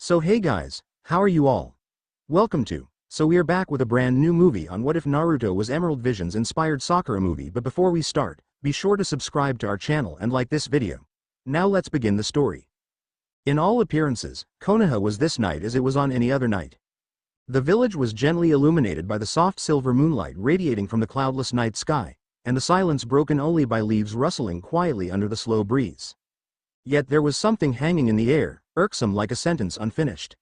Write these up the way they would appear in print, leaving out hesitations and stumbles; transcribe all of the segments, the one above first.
So hey guys, how are you all? Welcome to. So we are back with a brand new movie on What If Naruto Was Emerald Vision's inspired Sakura movie, but before we start, be sure to subscribe to our channel and like this video. Now let's begin the story. In all appearances, Konoha was this night as it was on any other night. The village was gently illuminated by the soft silver moonlight radiating from the cloudless night sky, and the silence broken only by leaves rustling quietly under the slow breeze. Yet there was something hanging in the air, irksome like a sentence unfinished.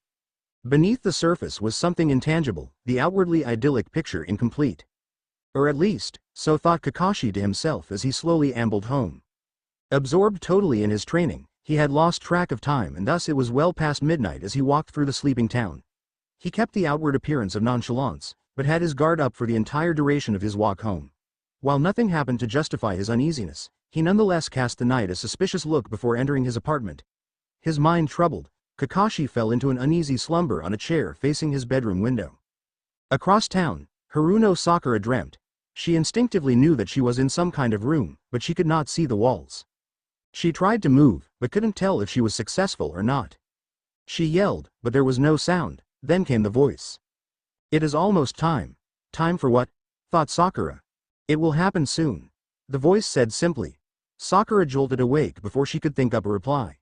Beneath the surface was something intangible, the outwardly idyllic picture incomplete. Or at least, so thought Kakashi to himself as he slowly ambled home. Absorbed totally in his training, he had lost track of time, and thus it was well past midnight as he walked through the sleeping town. He kept the outward appearance of nonchalance, but had his guard up for the entire duration of his walk home. While nothing happened to justify his uneasiness, he nonetheless cast the night a suspicious look before entering his apartment. His mind troubled, Kakashi fell into an uneasy slumber on a chair facing his bedroom window. Across town, Haruno Sakura dreamt. She instinctively knew that she was in some kind of room, but she could not see the walls. She tried to move, but couldn't tell if she was successful or not. She yelled, but there was no sound. Then came the voice. "It is almost time." "Time for what?" thought Sakura. "It will happen soon," the voice said simply. Sakura jolted awake before she could think up a reply.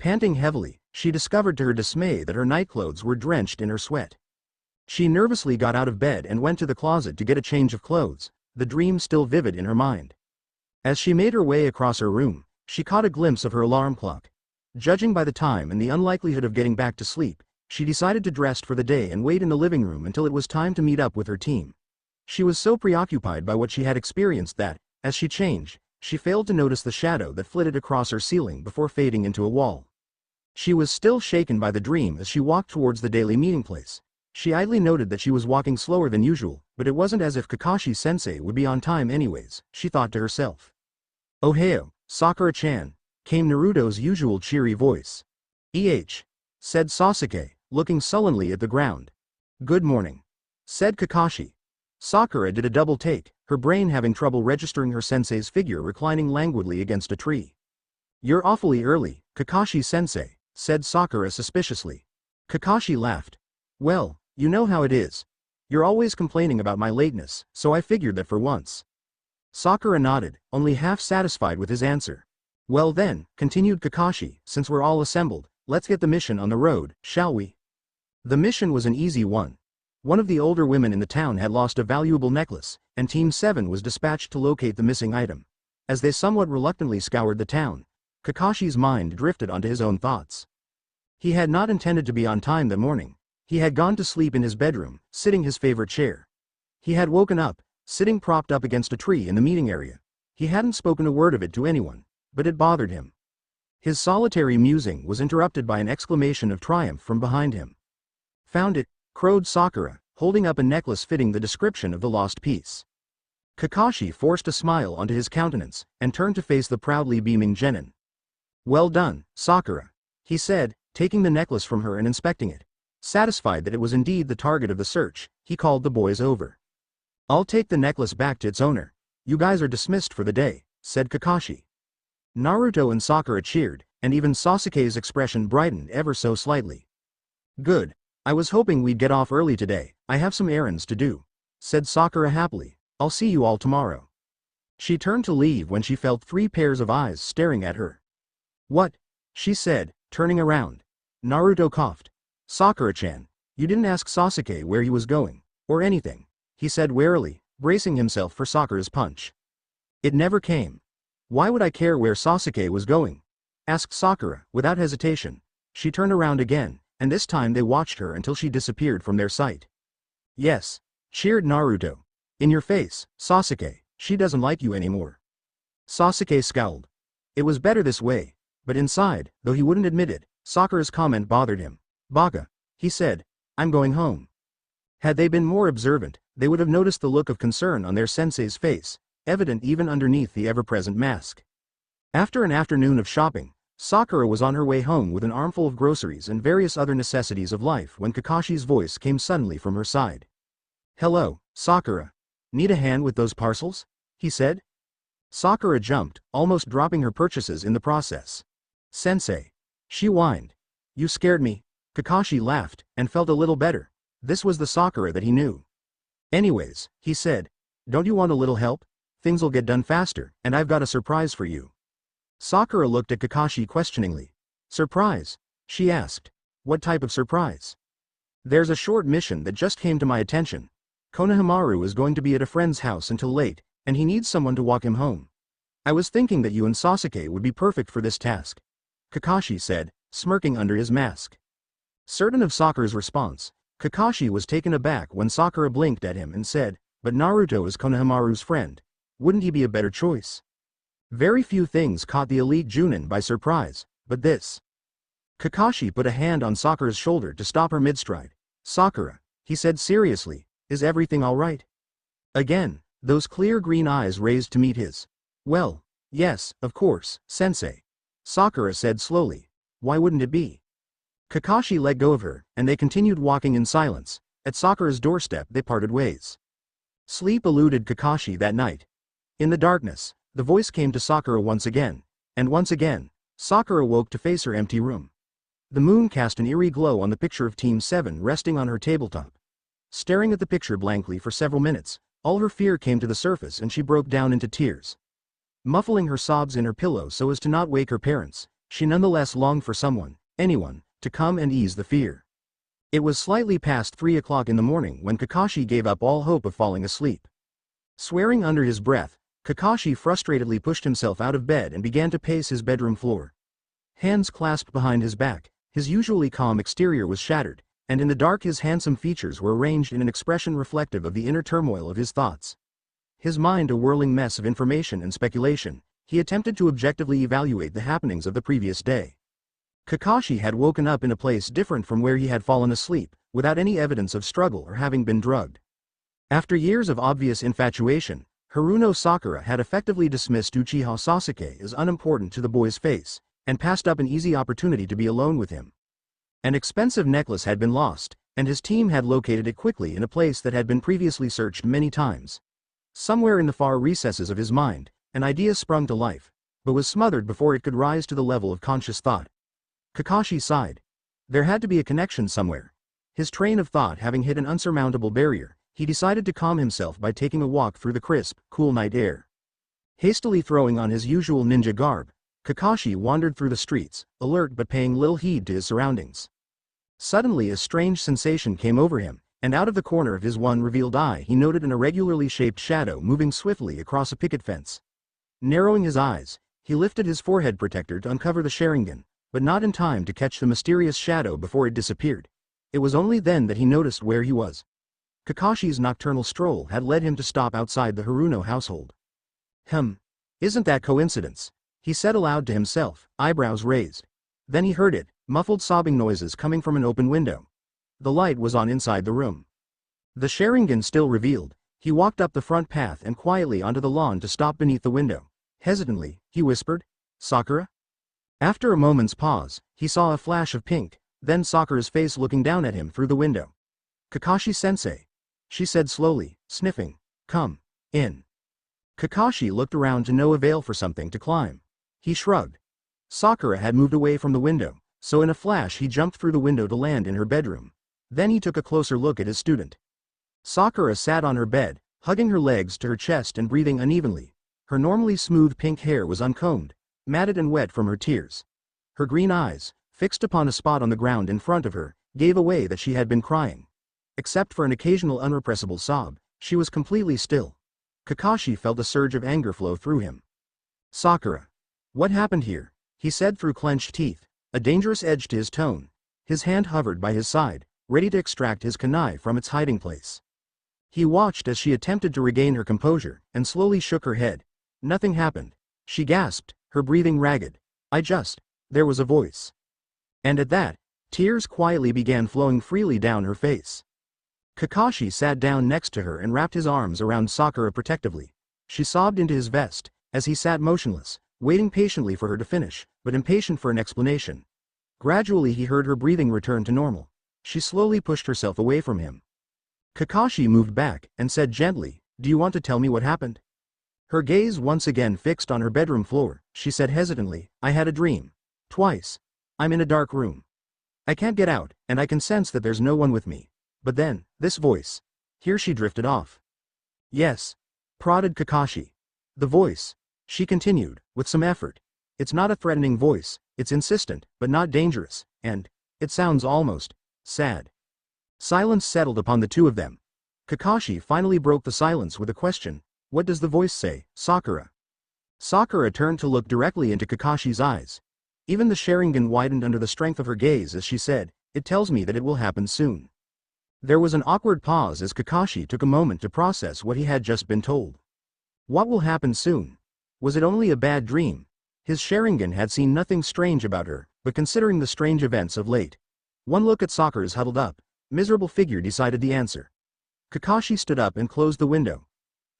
Panting heavily, she discovered to her dismay that her nightclothes were drenched in her sweat. She nervously got out of bed and went to the closet to get a change of clothes, the dream still vivid in her mind. As she made her way across her room, she caught a glimpse of her alarm clock. Judging by the time and the unlikelihood of getting back to sleep, she decided to dress for the day and wait in the living room until it was time to meet up with her team. She was so preoccupied by what she had experienced that, as she changed, she failed to notice the shadow that flitted across her ceiling before fading into a wall. She was still shaken by the dream as she walked towards the daily meeting place. She idly noted that she was walking slower than usual, but it wasn't as if Kakashi-sensei would be on time anyways, she thought to herself. "Ohio, Sakura-chan," came Naruto's usual cheery voice. Said Sasuke, looking sullenly at the ground. "Good morning," said Kakashi. Sakura did a double take, her brain having trouble registering her sensei's figure reclining languidly against a tree. "You're awfully early, Kakashi-sensei," said Sakura suspiciously. Kakashi laughed. "Well, you know how it is. You're always complaining about my lateness, so I figured that for once." Sakura nodded, only half satisfied with his answer. "Well then," continued Kakashi, "since we're all assembled, let's get the mission on the road, shall we?" The mission was an easy one. One of the older women in the town had lost a valuable necklace, and Team 7 was dispatched to locate the missing item. As they somewhat reluctantly scoured the town, Kakashi's mind drifted onto his own thoughts. He had not intended to be on time that morning. He had gone to sleep in his bedroom, sitting his favorite chair. He had woken up, sitting propped up against a tree in the meeting area. He hadn't spoken a word of it to anyone, but it bothered him. His solitary musing was interrupted by an exclamation of triumph from behind him. "Found it," crowed Sakura, holding up a necklace fitting the description of the lost piece. Kakashi forced a smile onto his countenance, and turned to face the proudly beaming genin. "Well done, Sakura," he said, taking the necklace from her and inspecting it. Satisfied that it was indeed the target of the search, he called the boys over. "I'll take the necklace back to its owner. You guys are dismissed for the day," said Kakashi. Naruto and Sakura cheered, and even Sasuke's expression brightened ever so slightly. "Good. I was hoping we'd get off early today. I have some errands to do," said Sakura happily. "I'll see you all tomorrow." She turned to leave when she felt 3 pairs of eyes staring at her. "What?" she said, turning around. Naruto coughed. "Sakura-chan, you didn't ask Sasuke where he was going, or anything," he said warily, bracing himself for Sakura's punch. "It never came." "Why would I care where Sasuke was going?" asked Sakura, without hesitation. She turned around again, and this time they watched her until she disappeared from their sight. "Yes," cheered Naruto. "In your face, Sasuke, she doesn't like you anymore." Sasuke scowled. It was better this way, but inside, though he wouldn't admit it, Sakura's comment bothered him. "Baka," he said, "I'm going home." Had they been more observant, they would have noticed the look of concern on their sensei's face, evident even underneath the ever-present mask. After an afternoon of shopping, Sakura was on her way home with an armful of groceries and various other necessities of life when Kakashi's voice came suddenly from her side. "Hello, Sakura. Need a hand with those parcels?" he said. Sakura jumped, almost dropping her purchases in the process. "Sensei," she whined. "You scared me." Kakashi laughed, and felt a little better. This was the Sakura that he knew. Anyways, he said, don't you want a little help? Things'll get done faster, and I've got a surprise for you. Sakura looked at Kakashi questioningly. Surprise? She asked. What type of surprise? There's a short mission that just came to my attention. Konohamaru is going to be at a friend's house until late, and he needs someone to walk him home. I was thinking that you and Sasuke would be perfect for this task. Kakashi said, smirking under his mask. Certain of Sakura's response, Kakashi was taken aback when Sakura blinked at him and said, but Naruto is Konohamaru's friend. Wouldn't he be a better choice? Very few things caught the elite Junin by surprise, but this. Kakashi put a hand on Sakura's shoulder to stop her mid-stride. Sakura, he said seriously, is everything alright? Again, those clear green eyes raised to meet his. Well, yes, of course, sensei. Sakura said slowly. Why wouldn't it be? Kakashi let go of her, and they continued walking in silence. At Sakura's doorstep they parted ways. Sleep eluded Kakashi that night. In the darkness, the voice came to Sakura once again, and once again, Sakura woke to face her empty room. The moon cast an eerie glow on the picture of Team 7 resting on her tabletop. Staring at the picture blankly for several minutes, all her fear came to the surface and she broke down into tears. Muffling her sobs in her pillow so as to not wake her parents, she nonetheless longed for someone, anyone, to come and ease the fear. It was slightly past 3 o'clock in the morning when Kakashi gave up all hope of falling asleep. Swearing under his breath, Kakashi frustratedly pushed himself out of bed and began to pace his bedroom floor. Hands clasped behind his back, his usually calm exterior was shattered, and in the dark his handsome features were arranged in an expression reflective of the inner turmoil of his thoughts. His mind a whirling mess of information and speculation, he attempted to objectively evaluate the happenings of the previous day. Kakashi had woken up in a place different from where he had fallen asleep, without any evidence of struggle or having been drugged. After years of obvious infatuation, Haruno Sakura had effectively dismissed Uchiha Sasuke as unimportant to the boy's face, and passed up an easy opportunity to be alone with him. An expensive necklace had been lost, and his team had located it quickly in a place that had been previously searched many times. Somewhere in the far recesses of his mind, an idea sprung to life, but was smothered before it could rise to the level of conscious thought. Kakashi sighed. There had to be a connection somewhere. His train of thought having hit an unsurmountable barrier, he decided to calm himself by taking a walk through the crisp, cool night air. Hastily throwing on his usual ninja garb, Kakashi wandered through the streets, alert but paying little heed to his surroundings. Suddenly a strange sensation came over him, and out of the corner of his one revealed eye he noted an irregularly shaped shadow moving swiftly across a picket fence. Narrowing his eyes, he lifted his forehead protector to uncover the Sharingan, but not in time to catch the mysterious shadow before it disappeared. It was only then that he noticed where he was. Kakashi's nocturnal stroll had led him to stop outside the Haruno household. Isn't that coincidence? He said aloud to himself, eyebrows raised. Then he heard it, muffled sobbing noises coming from an open window. The light was on inside the room. The Sharingan still revealed, he walked up the front path and quietly onto the lawn to stop beneath the window. Hesitantly, he whispered, Sakura? After a moment's pause, he saw a flash of pink, then Sakura's face looking down at him through the window. Kakashi-sensei, she said slowly, sniffing, come in. Kakashi looked around to no avail for something to climb. He shrugged. Sakura had moved away from the window, so in a flash he jumped through the window to land in her bedroom. Then he took a closer look at his student. Sakura sat on her bed, hugging her legs to her chest and breathing unevenly. Her normally smooth pink hair was uncombed, matted and wet from her tears. Her green eyes, fixed upon a spot on the ground in front of her, gave away that she had been crying. Except for an occasional unrepressible sob, she was completely still. Kakashi felt a surge of anger flow through him. Sakura. What happened here? He said through clenched teeth, a dangerous edge to his tone. His hand hovered by his side, ready to extract his kunai from its hiding place. He watched as she attempted to regain her composure, and slowly shook her head. Nothing happened. She gasped, her breathing ragged. There was a voice. And at that, tears quietly began flowing freely down her face. Kakashi sat down next to her and wrapped his arms around Sakura protectively. She sobbed into his vest, as he sat motionless, waiting patiently for her to finish, but impatient for an explanation. Gradually he heard her breathing return to normal. She slowly pushed herself away from him. Kakashi moved back, and said gently, do you want to tell me what happened? Her gaze once again fixed on her bedroom floor, she said hesitantly, I had a dream. Twice. I'm in a dark room. I can't get out, and I can sense that there's no one with me. But then, this voice. Here she drifted off. Yes. Prodded Kakashi. The voice. She continued, with some effort. It's not a threatening voice, it's insistent, but not dangerous, and it sounds almost sad. Silence settled upon the two of them. Kakashi finally broke the silence with a question. What does the voice say, Sakura? Sakura turned to look directly into Kakashi's eyes. Even the Sharingan widened under the strength of her gaze as she said, it tells me that it will happen soon. There was an awkward pause as Kakashi took a moment to process what he had just been told. What will happen soon? Was it only a bad dream? His Sharingan had seen nothing strange about her, but considering the strange events of late. One look at Sakura's huddled up, miserable figure decided the answer. Kakashi stood up and closed the window.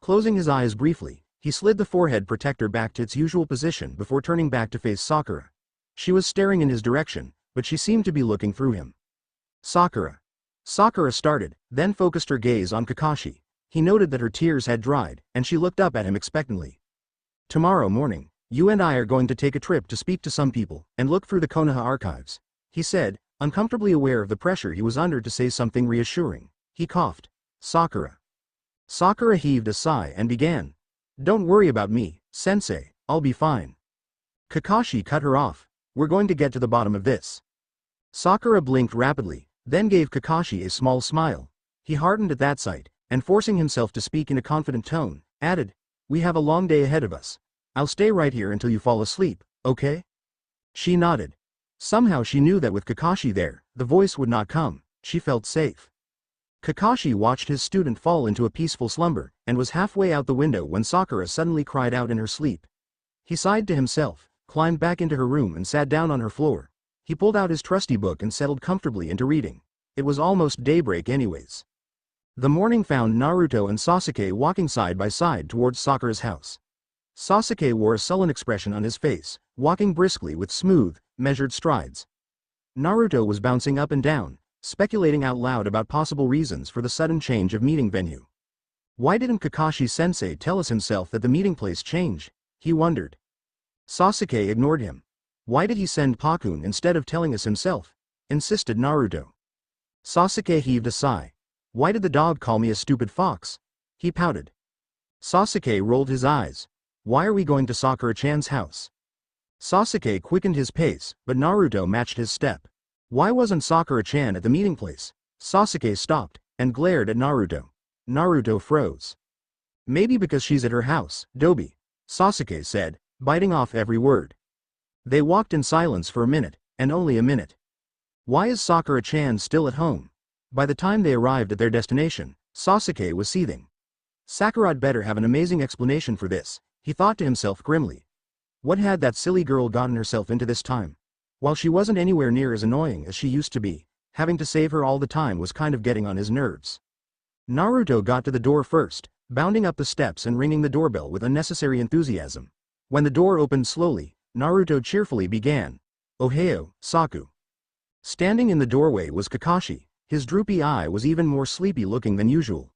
Closing his eyes briefly, he slid the forehead protector back to its usual position before turning back to face Sakura. She was staring in his direction, but she seemed to be looking through him. Sakura. Sakura started, then focused her gaze on Kakashi. He noted that her tears had dried, and she looked up at him expectantly. Tomorrow morning, you and I are going to take a trip to speak to some people, and look through the Konoha archives, he said, uncomfortably aware of the pressure he was under to say something reassuring. He coughed. Sakura. Sakura heaved a sigh and began. Don't worry about me, sensei, I'll be fine. Kakashi cut her off. We're going to get to the bottom of this. Sakura blinked rapidly, then gave Kakashi a small smile. He hardened at that sight, and forcing himself to speak in a confident tone, added, we have a long day ahead of us. I'll stay right here until you fall asleep, okay? She nodded. Somehow she knew that with Kakashi there, the voice would not come. She felt safe. Kakashi watched his student fall into a peaceful slumber, and was halfway out the window when Sakura suddenly cried out in her sleep. He sighed to himself, climbed back into her room and sat down on her floor. He pulled out his trusty book and settled comfortably into reading. It was almost daybreak anyways. The morning found Naruto and Sasuke walking side by side towards Sakura's house. Sasuke wore a sullen expression on his face, walking briskly with smooth, measured strides. Naruto was bouncing up and down, speculating out loud about possible reasons for the sudden change of meeting venue. Why didn't Kakashi-sensei tell us himself that the meeting place changed? He wondered. Sasuke ignored him. Why did he send Pakun instead of telling us himself? Insisted Naruto. Sasuke heaved a sigh. Why did the dog call me a stupid fox? He pouted. Sasuke rolled his eyes. Why are we going to Sakura-chan's house? Sasuke quickened his pace, but Naruto matched his step. Why wasn't Sakura-chan at the meeting place? Sasuke stopped, and glared at Naruto. Naruto froze. Maybe because she's at her house, Dobi, Sasuke said, biting off every word. They walked in silence for a minute, and only a minute. Why is Sakura-chan still at home? By the time they arrived at their destination, Sasuke was seething. Sakura'd better have an amazing explanation for this, he thought to himself grimly. What had that silly girl gotten herself into this time? While she wasn't anywhere near as annoying as she used to be, having to save her all the time was kind of getting on his nerves. Naruto got to the door first, bounding up the steps and ringing the doorbell with unnecessary enthusiasm. When the door opened slowly, Naruto cheerfully began. Ohio, Saku. Standing in the doorway was Kakashi. His droopy eye was even more sleepy looking than usual.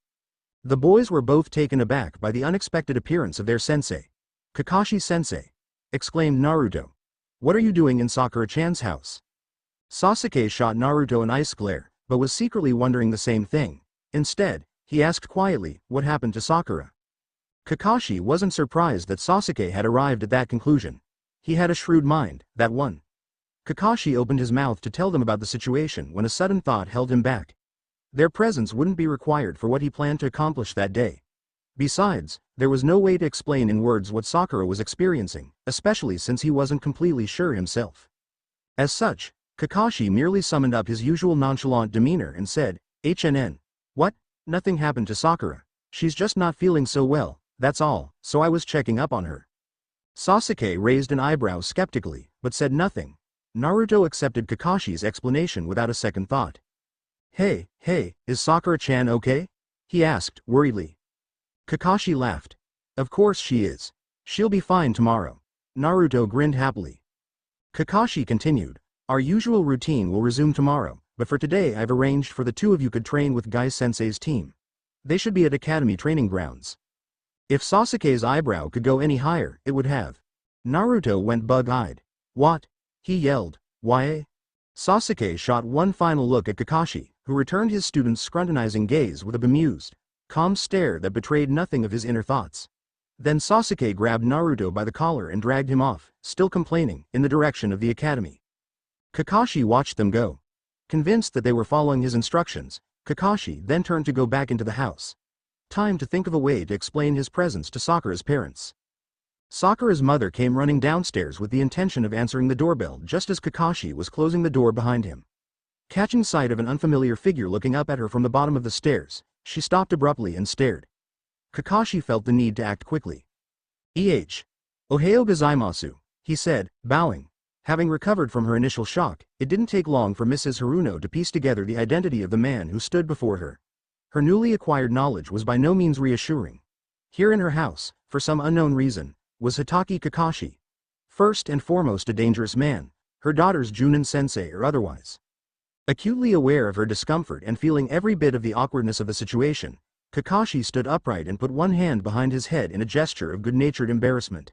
The boys were both taken aback by the unexpected appearance of their sensei. Kakashi-sensei, exclaimed Naruto. What are you doing in Sakura-chan's house? Sasuke shot Naruto an ice glare, but was secretly wondering the same thing. Instead, he asked quietly, what happened to Sakura? Kakashi wasn't surprised that Sasuke had arrived at that conclusion. He had a shrewd mind, that one. Kakashi opened his mouth to tell them about the situation when a sudden thought held him back. Their presence wouldn't be required for what he planned to accomplish that day. Besides, there was no way to explain in words what Sakura was experiencing, especially since he wasn't completely sure himself. As such, Kakashi merely summoned up his usual nonchalant demeanor and said, HNN. What? Nothing happened to Sakura. She's just not feeling so well, that's all, so I was checking up on her. Sasuke raised an eyebrow skeptically, but said nothing. Naruto accepted Kakashi's explanation without a second thought. Hey, is Sakura-chan okay? He asked, worriedly. Kakashi laughed. Of course she is. She'll be fine tomorrow. Naruto grinned happily. Kakashi continued. Our usual routine will resume tomorrow, but for today I've arranged for the two of you could train with Gai-sensei's team. They should be at Academy training grounds. If Sasuke's eyebrow could go any higher, it would have. Naruto went bug-eyed. What? He yelled. Why? Sasuke shot one final look at Kakashi, who returned his student's scrutinizing gaze with a bemused, calm stare that betrayed nothing of his inner thoughts. Then Sasuke grabbed Naruto by the collar and dragged him off, still complaining, in the direction of the academy. Kakashi watched them go. Convinced that they were following his instructions, Kakashi then turned to go back into the house. Time to think of a way to explain his presence to Sakura's parents. Sakura's mother came running downstairs with the intention of answering the doorbell just as Kakashi was closing the door behind him. Catching sight of an unfamiliar figure looking up at her from the bottom of the stairs, she stopped abruptly and stared. Kakashi felt the need to act quickly. Ohayou gozaimasu, he said, bowing. Having recovered from her initial shock, it didn't take long for Mrs. Haruno to piece together the identity of the man who stood before her. Her newly acquired knowledge was by no means reassuring. Here in her house, for some unknown reason, was Hitaki Kakashi. First and foremost a dangerous man, her daughter's Junin sensei or otherwise. Acutely aware of her discomfort and feeling every bit of the awkwardness of the situation, Kakashi stood upright and put one hand behind his head in a gesture of good-natured embarrassment.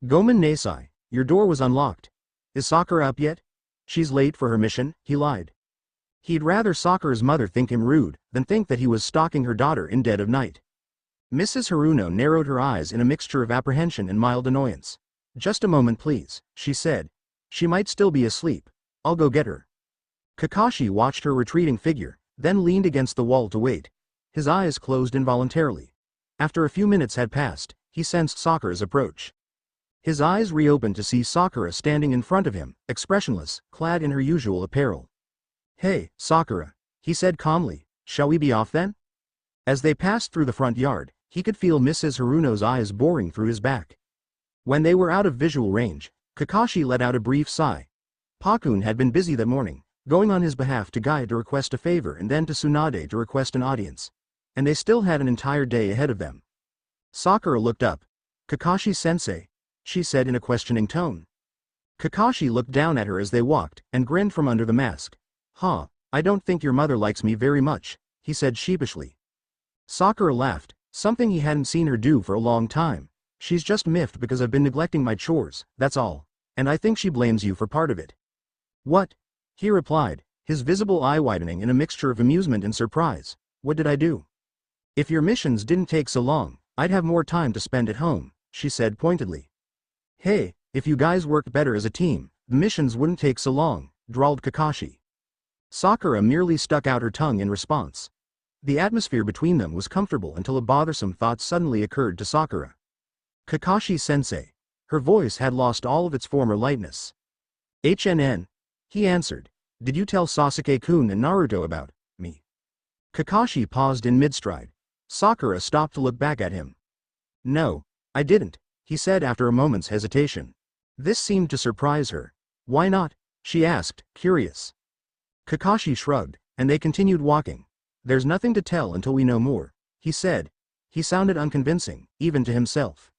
Gomen Nasai, your door was unlocked. Is Sakura up yet? She's late for her mission, he lied. He'd rather Sakura's mother think him rude than think that he was stalking her daughter in dead of night. Mrs. Haruno narrowed her eyes in a mixture of apprehension and mild annoyance. Just a moment please, she said. She might still be asleep. I'll go get her. Kakashi watched her retreating figure, then leaned against the wall to wait. His eyes closed involuntarily. After a few minutes had passed, he sensed Sakura's approach. His eyes reopened to see Sakura standing in front of him, expressionless, clad in her usual apparel. Hey, Sakura, he said calmly, shall we be off then? As they passed through the front yard, he could feel Mrs. Haruno's eyes boring through his back. When they were out of visual range, Kakashi let out a brief sigh. Pakun had been busy that morning, going on his behalf to Guy to request a favor and then to Tsunade to request an audience. And they still had an entire day ahead of them. Sakura looked up. Kakashi-sensei, she said in a questioning tone. Kakashi looked down at her as they walked, and grinned from under the mask. I don't think your mother likes me very much, he said sheepishly. Sakura laughed, something he hadn't seen her do for a long time. She's just miffed because I've been neglecting my chores, that's all. And I think she blames you for part of it. What? He replied, his visible eye widening in a mixture of amusement and surprise. What did I do? If your missions didn't take so long, I'd have more time to spend at home, she said pointedly. Hey, if you guys worked better as a team, the missions wouldn't take so long, drawled Kakashi. Sakura merely stuck out her tongue in response. The atmosphere between them was comfortable until a bothersome thought suddenly occurred to Sakura. Kakashi-sensei. Her voice had lost all of its former lightness. HNN. He answered. Did you tell Sasuke-kun and Naruto about me? Kakashi paused in mid-stride. Sakura stopped to look back at him. No, I didn't, he said after a moment's hesitation. This seemed to surprise her. Why not? She asked, curious. Kakashi shrugged, and they continued walking. There's nothing to tell until we know more, he said. He sounded unconvincing, even to himself.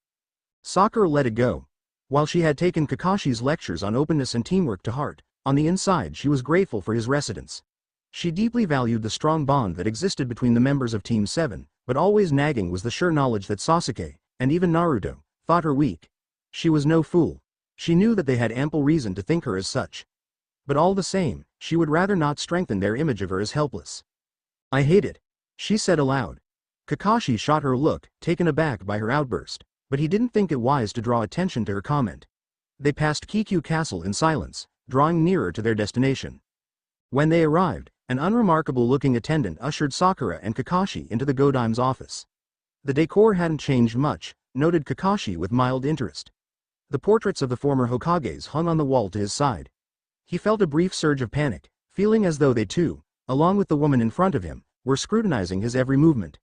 Sakura let it go. While she had taken Kakashi's lectures on openness and teamwork to heart, on the inside she was grateful for his residence. She deeply valued the strong bond that existed between the members of Team 7, but always nagging was the sure knowledge that Sasuke, and even Naruto, thought her weak. She was no fool. She knew that they had ample reason to think her as such. But all the same, she would rather not strengthen their image of her as helpless. I hate it, she said aloud. Kakashi shot her a look, taken aback by her outburst, but he didn't think it wise to draw attention to her comment. They passed Kikyu Castle in silence, drawing nearer to their destination. When they arrived, an unremarkable-looking attendant ushered Sakura and Kakashi into the Godaime's office. The decor hadn't changed much, noted Kakashi with mild interest. The portraits of the former Hokages hung on the wall to his side. He felt a brief surge of panic, feeling as though they too, along with the woman in front of him, were scrutinizing his every movement.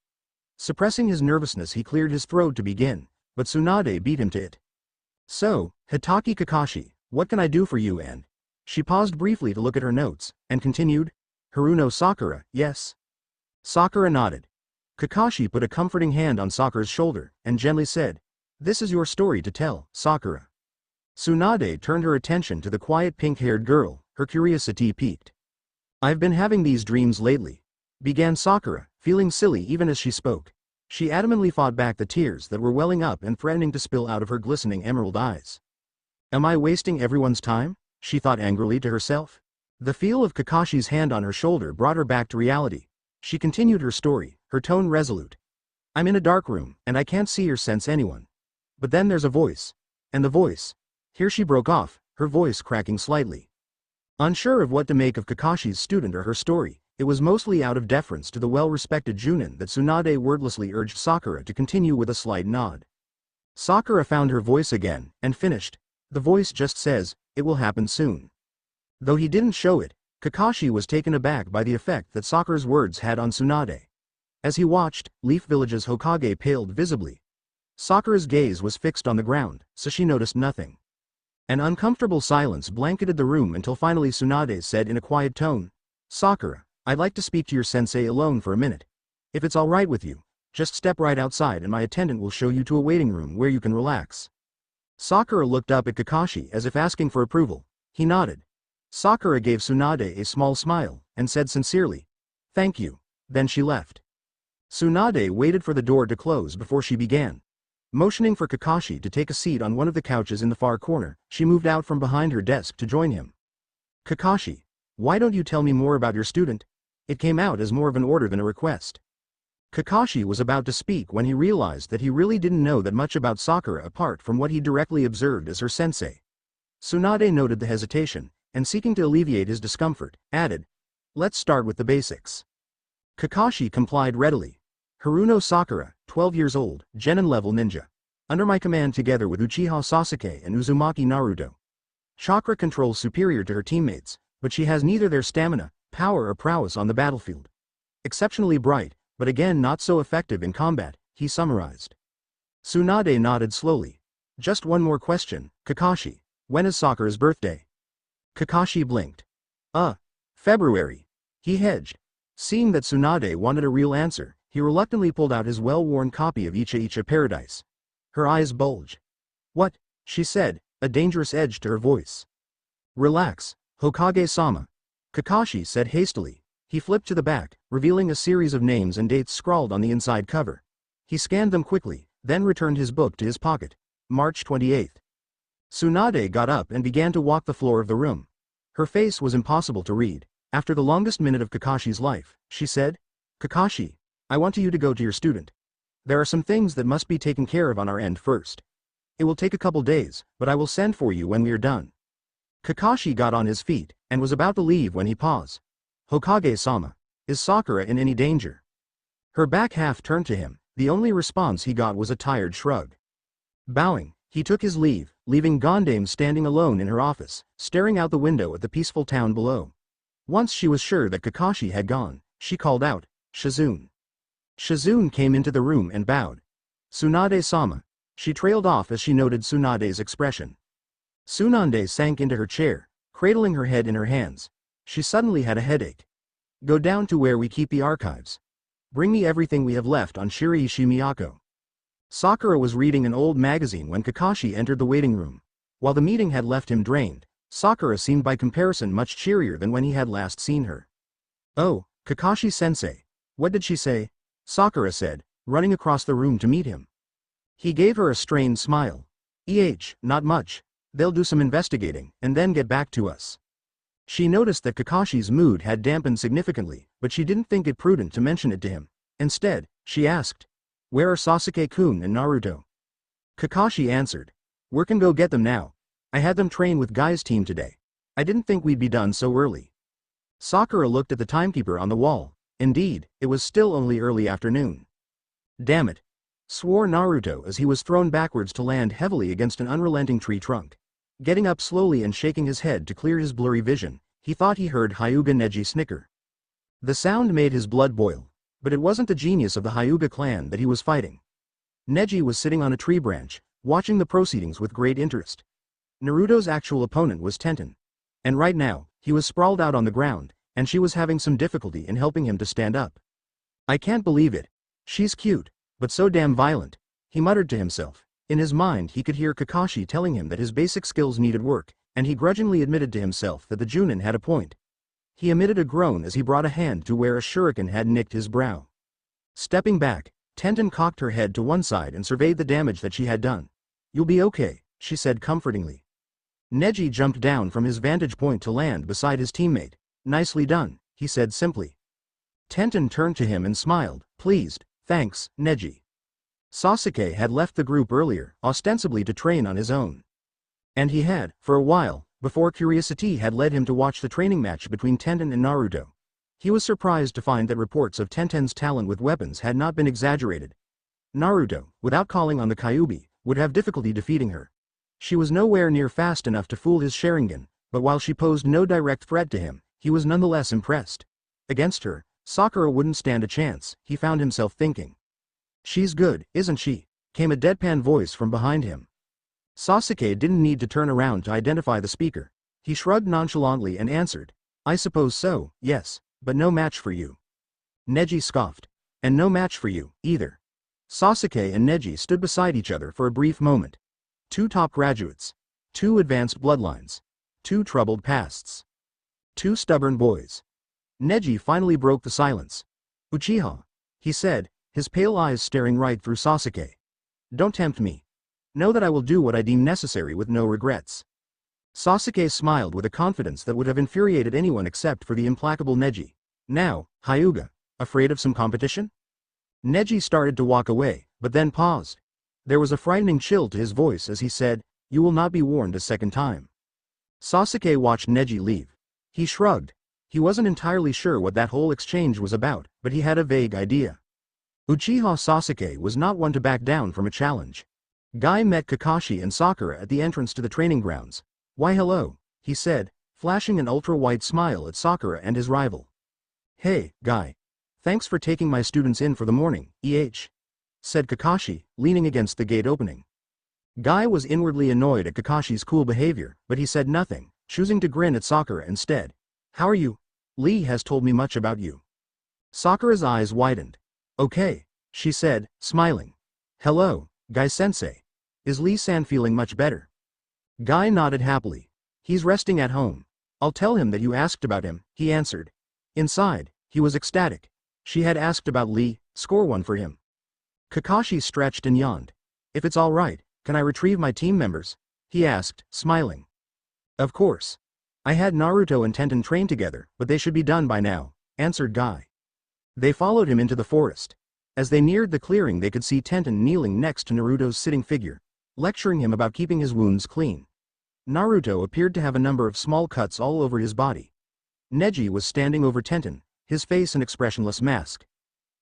Suppressing his nervousness, he cleared his throat to begin, but Tsunade beat him to it. So, Hitaki Kakashi, what can I do for you? And she paused briefly to look at her notes, and continued, Haruno Sakura, yes? Sakura nodded. Kakashi put a comforting hand on Sakura's shoulder, and gently said, this is your story to tell, Sakura. Tsunade turned her attention to the quiet pink-haired girl, her curiosity piqued. I've been having these dreams lately, began Sakura, feeling silly even as she spoke. She adamantly fought back the tears that were welling up and threatening to spill out of her glistening emerald eyes. Am I wasting everyone's time? She thought angrily to herself. The feel of Kakashi's hand on her shoulder brought her back to reality. She continued her story, her tone resolute. I'm in a dark room, and I can't see or sense anyone. But then there's a voice. And the voice. Here she broke off, her voice cracking slightly. Unsure of what to make of Kakashi's student or her story, it was mostly out of deference to the well-respected Junin that Tsunade wordlessly urged Sakura to continue with a slight nod. Sakura found her voice again, and finished. The voice just says, it will happen soon. Though he didn't show it, Kakashi was taken aback by the effect that Sakura's words had on Tsunade. As he watched, Leaf Village's Hokage paled visibly. Sakura's gaze was fixed on the ground, so she noticed nothing. An uncomfortable silence blanketed the room until finally Tsunade said in a quiet tone, Sakura, I'd like to speak to your sensei alone for a minute. If it's alright with you, just step right outside and my attendant will show you to a waiting room where you can relax. Sakura looked up at Kakashi as if asking for approval. He nodded. Sakura gave Tsunade a small smile, and said sincerely, thank you. Then she left. Tsunade waited for the door to close before she began. Motioning for Kakashi to take a seat on one of the couches in the far corner, she moved out from behind her desk to join him. Kakashi, why don't you tell me more about your student? It came out as more of an order than a request. Kakashi was about to speak when he realized that he really didn't know that much about Sakura apart from what he directly observed as her sensei. Tsunade noted the hesitation, and seeking to alleviate his discomfort, added, let's start with the basics. Kakashi complied readily. Haruno Sakura, 12 years old, Genin-level ninja. Under my command together with Uchiha Sasuke and Uzumaki Naruto. Chakra control superior to her teammates, but she has neither their stamina, power or prowess on the battlefield. Exceptionally bright, but again not so effective in combat, he summarized. Tsunade nodded slowly. Just one more question, Kakashi. When is Sakura's birthday? Kakashi blinked. February. He hedged. Seeing that Tsunade wanted a real answer, he reluctantly pulled out his well-worn copy of Icha Icha Paradise. Her eyes bulged. What? She said, a dangerous edge to her voice. Relax, Hokage-sama. Kakashi said hastily. He flipped to the back, revealing a series of names and dates scrawled on the inside cover. He scanned them quickly, then returned his book to his pocket. March 28th. Tsunade got up and began to walk the floor of the room. Her face was impossible to read. After the longest minute of Kakashi's life, she said, Kakashi, I want you to go to your student. There are some things that must be taken care of on our end first. It will take a couple days, but I will send for you when we are done. Kakashi got on his feet, and was about to leave when he paused. Hokage-sama, is Sakura in any danger? Her back half turned to him, the only response he got was a tired shrug. Bowing, he took his leave, leaving Gondame standing alone in her office, staring out the window at the peaceful town below. Once she was sure that Kakashi had gone, she called out, Shizune. Shizune came into the room and bowed. Tsunade-sama. She trailed off as she noted Tsunade's expression. Tsunade sank into her chair, cradling her head in her hands. She suddenly had a headache. Go down to where we keep the archives. Bring me everything we have left on Shiraishi Miyako. Sakura was reading an old magazine when Kakashi entered the waiting room. While the meeting had left him drained, Sakura seemed by comparison much cheerier than when he had last seen her. Oh, Kakashi-sensei. What did she say? Sakura said, running across the room to meet him. He gave her a strained smile. Not much. They'll do some investigating, and then get back to us. She noticed that Kakashi's mood had dampened significantly, but she didn't think it prudent to mention it to him. Instead, she asked, where are Sasuke-kun and Naruto? Kakashi answered, we can go get them now. I had them train with Guy's team today. I didn't think we'd be done so early. Sakura looked at the timekeeper on the wall. Indeed, it was still only early afternoon. Damn it, swore Naruto as he was thrown backwards to land heavily against an unrelenting tree trunk. Getting up slowly and shaking his head to clear his blurry vision, he thought he heard Hyuga Neji snicker. The sound made his blood boil, but it wasn't the genius of the Hyuga clan that he was fighting. Neji was sitting on a tree branch, watching the proceedings with great interest. Naruto's actual opponent was Tenten. And right now, he was sprawled out on the ground, and she was having some difficulty in helping him to stand up. I can't believe it. She's cute, but so damn violent, he muttered to himself. In his mind he could hear Kakashi telling him that his basic skills needed work, and he grudgingly admitted to himself that the Junin had a point. He emitted a groan as he brought a hand to where a shuriken had nicked his brow. Stepping back, Tenten cocked her head to one side and surveyed the damage that she had done. You'll be okay, she said comfortingly. Neji jumped down from his vantage point to land beside his teammate. Nicely done, he said simply. Tenten turned to him and smiled, pleased. Thanks, Neji. Sasuke had left the group earlier, ostensibly to train on his own. And he had, for a while, before curiosity had led him to watch the training match between Tenten and Naruto. He was surprised to find that reports of Tenten's talent with weapons had not been exaggerated. Naruto, without calling on the Kyuubi, would have difficulty defeating her. She was nowhere near fast enough to fool his Sharingan, but while she posed no direct threat to him, he was nonetheless impressed. Against her, Sakura wouldn't stand a chance, he found himself thinking. She's good, isn't she? Came a deadpan voice from behind him. Sasuke didn't need to turn around to identify the speaker. He shrugged nonchalantly and answered, I suppose so, yes, but no match for you. Neji scoffed. And no match for you, either. Sasuke and Neji stood beside each other for a brief moment. Two top graduates. Two advanced bloodlines. Two troubled pasts. Two stubborn boys. Neji finally broke the silence. Uchiha, he said, his pale eyes staring right through Sasuke. Don't tempt me. Know that I will do what I deem necessary with no regrets. Sasuke smiled with a confidence that would have infuriated anyone except for the implacable Neji. Now, Hyuga, afraid of some competition? Neji started to walk away, but then paused. There was a frightening chill to his voice as he said, you will not be warned a second time. Sasuke watched Neji leave. He shrugged. He wasn't entirely sure what that whole exchange was about, but he had a vague idea. Uchiha Sasuke was not one to back down from a challenge. Guy met Kakashi and Sakura at the entrance to the training grounds. Why hello, he said, flashing an ultra-wide smile at Sakura and his rival. Hey, Guy. Thanks for taking my students in for the morning, said Kakashi, leaning against the gate opening. Guy was inwardly annoyed at Kakashi's cool behavior, but he said nothing, choosing to grin at Sakura instead. How are you? Lee has told me much about you. Sakura's eyes widened. Okay, she said, smiling. Hello, Guy-sensei. Is Lee-san feeling much better? Guy nodded happily. He's resting at home. I'll tell him that you asked about him, he answered. Inside, he was ecstatic. She had asked about Lee, score one for him. Kakashi stretched and yawned. If it's all right, can I retrieve my team members? He asked, smiling. Of course. I had Naruto and Tenten train together, but they should be done by now, answered Guy. They followed him into the forest. As they neared the clearing they could see Tenten kneeling next to Naruto's sitting figure, lecturing him about keeping his wounds clean. Naruto appeared to have a number of small cuts all over his body. Neji was standing over Tenten, his face an expressionless mask.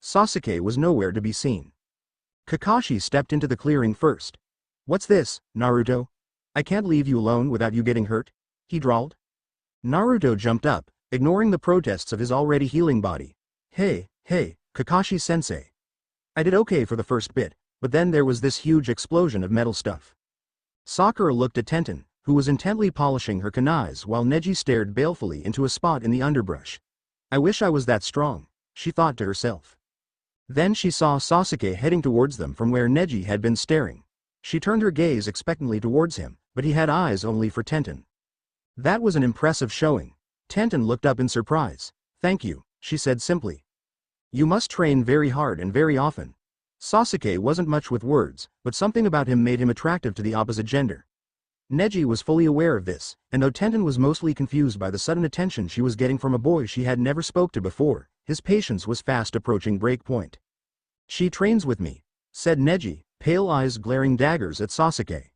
Sasuke was nowhere to be seen. Kakashi stepped into the clearing first. What's this, Naruto? I can't leave you alone without you getting hurt, he drawled. Naruto jumped up, ignoring the protests of his already healing body. Hey, Kakashi-sensei. I did okay for the first bit, but then there was this huge explosion of metal stuff. Sakura looked at Tenten, who was intently polishing her kunais while Neji stared balefully into a spot in the underbrush. I wish I was that strong, she thought to herself. Then she saw Sasuke heading towards them from where Neji had been staring. She turned her gaze expectantly towards him, but he had eyes only for Tenten. That was an impressive showing. Tenten looked up in surprise. Thank you, she said simply. You must train very hard and very often. Sasuke wasn't much with words, but something about him made him attractive to the opposite gender. Neji was fully aware of this, and though Tenten was mostly confused by the sudden attention she was getting from a boy she had never spoke to before, his patience was fast approaching break point. She trains with me, said Neji, pale eyes glaring daggers at Sasuke.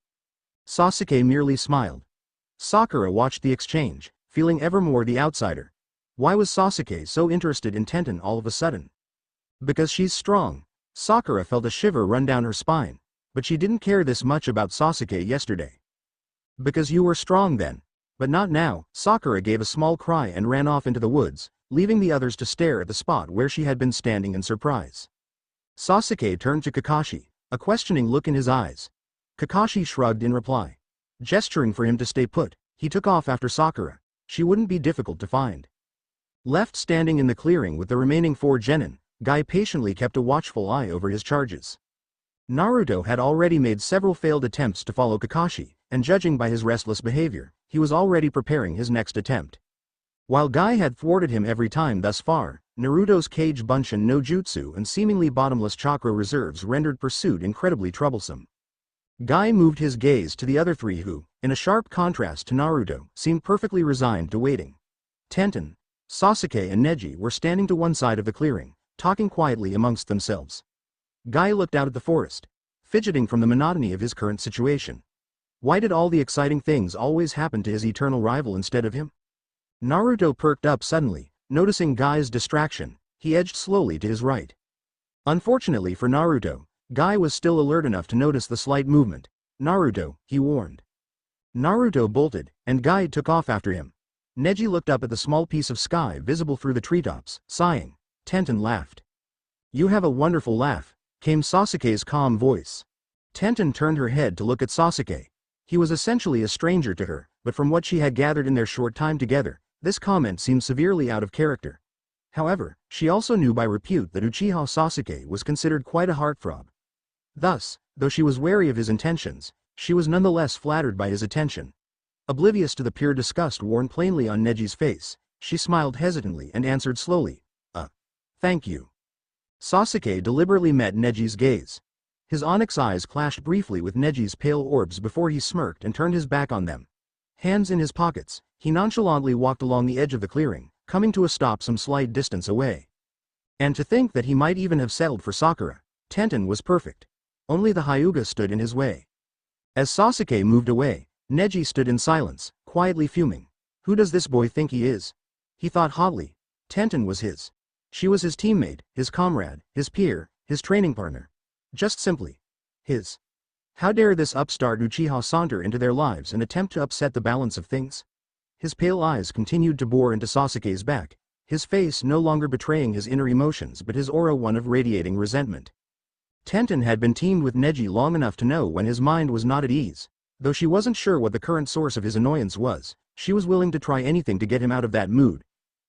Sasuke merely smiled. Sakura watched the exchange, feeling ever more the outsider. Why was Sasuke so interested in Tenten all of a sudden? Because she's strong. Sakura felt a shiver run down her spine, but she didn't care this much about Sasuke yesterday. Because you were strong then, but not now. Sakura gave a small cry and ran off into the woods, leaving the others to stare at the spot where she had been standing in surprise. Sasuke turned to Kakashi, a questioning look in his eyes. Kakashi shrugged in reply. Gesturing for him to stay put, he took off after Sakura. She wouldn't be difficult to find. Left standing in the clearing with the remaining 4 genin, Guy patiently kept a watchful eye over his charges. Naruto had already made several failed attempts to follow Kakashi, and judging by his restless behavior, he was already preparing his next attempt. While Guy had thwarted him every time thus far, Naruto's Kage Bunshin no Jutsu and seemingly bottomless chakra reserves rendered pursuit incredibly troublesome. Guy moved his gaze to the other three who, in a sharp contrast to Naruto, seemed perfectly resigned to waiting. Tenten, Sasuke and Neji were standing to one side of the clearing, talking quietly amongst themselves. Guy looked out at the forest, fidgeting from the monotony of his current situation. Why did all the exciting things always happen to his eternal rival instead of him? Naruto perked up suddenly, noticing Guy's distraction. He edged slowly to his right. Unfortunately for Naruto, Guy was still alert enough to notice the slight movement. "Naruto," he warned. Naruto bolted, and Guy took off after him. Neji looked up at the small piece of sky visible through the treetops, sighing. Tenten laughed. "You have a wonderful laugh," came Sasuke's calm voice. Tenten turned her head to look at Sasuke. He was essentially a stranger to her, but from what she had gathered in their short time together, this comment seemed severely out of character. However, she also knew by repute that Uchiha Sasuke was considered quite a heartthrob. Thus, though she was wary of his intentions, she was nonetheless flattered by his attention. Oblivious to the pure disgust worn plainly on Neji's face, she smiled hesitantly and answered slowly, thank you." Sasuke deliberately met Neji's gaze. His onyx eyes clashed briefly with Neji's pale orbs before he smirked and turned his back on them. Hands in his pockets, he nonchalantly walked along the edge of the clearing, coming to a stop some slight distance away. And to think that he might even have settled for Sakura. Tenten was perfect. Only the Hyuga stood in his way. As Sasuke moved away, Neji stood in silence, quietly fuming. Who does this boy think he is? He thought hotly. Tenten was his. She was his teammate, his comrade, his peer, his training partner. Just simply his. How dare this upstart Uchiha saunter into their lives and attempt to upset the balance of things? His pale eyes continued to bore into Sasuke's back, his face no longer betraying his inner emotions but his aura one of radiating resentment. Tenten had been teamed with Neji long enough to know when his mind was not at ease. Though she wasn't sure what the current source of his annoyance was, she was willing to try anything to get him out of that mood.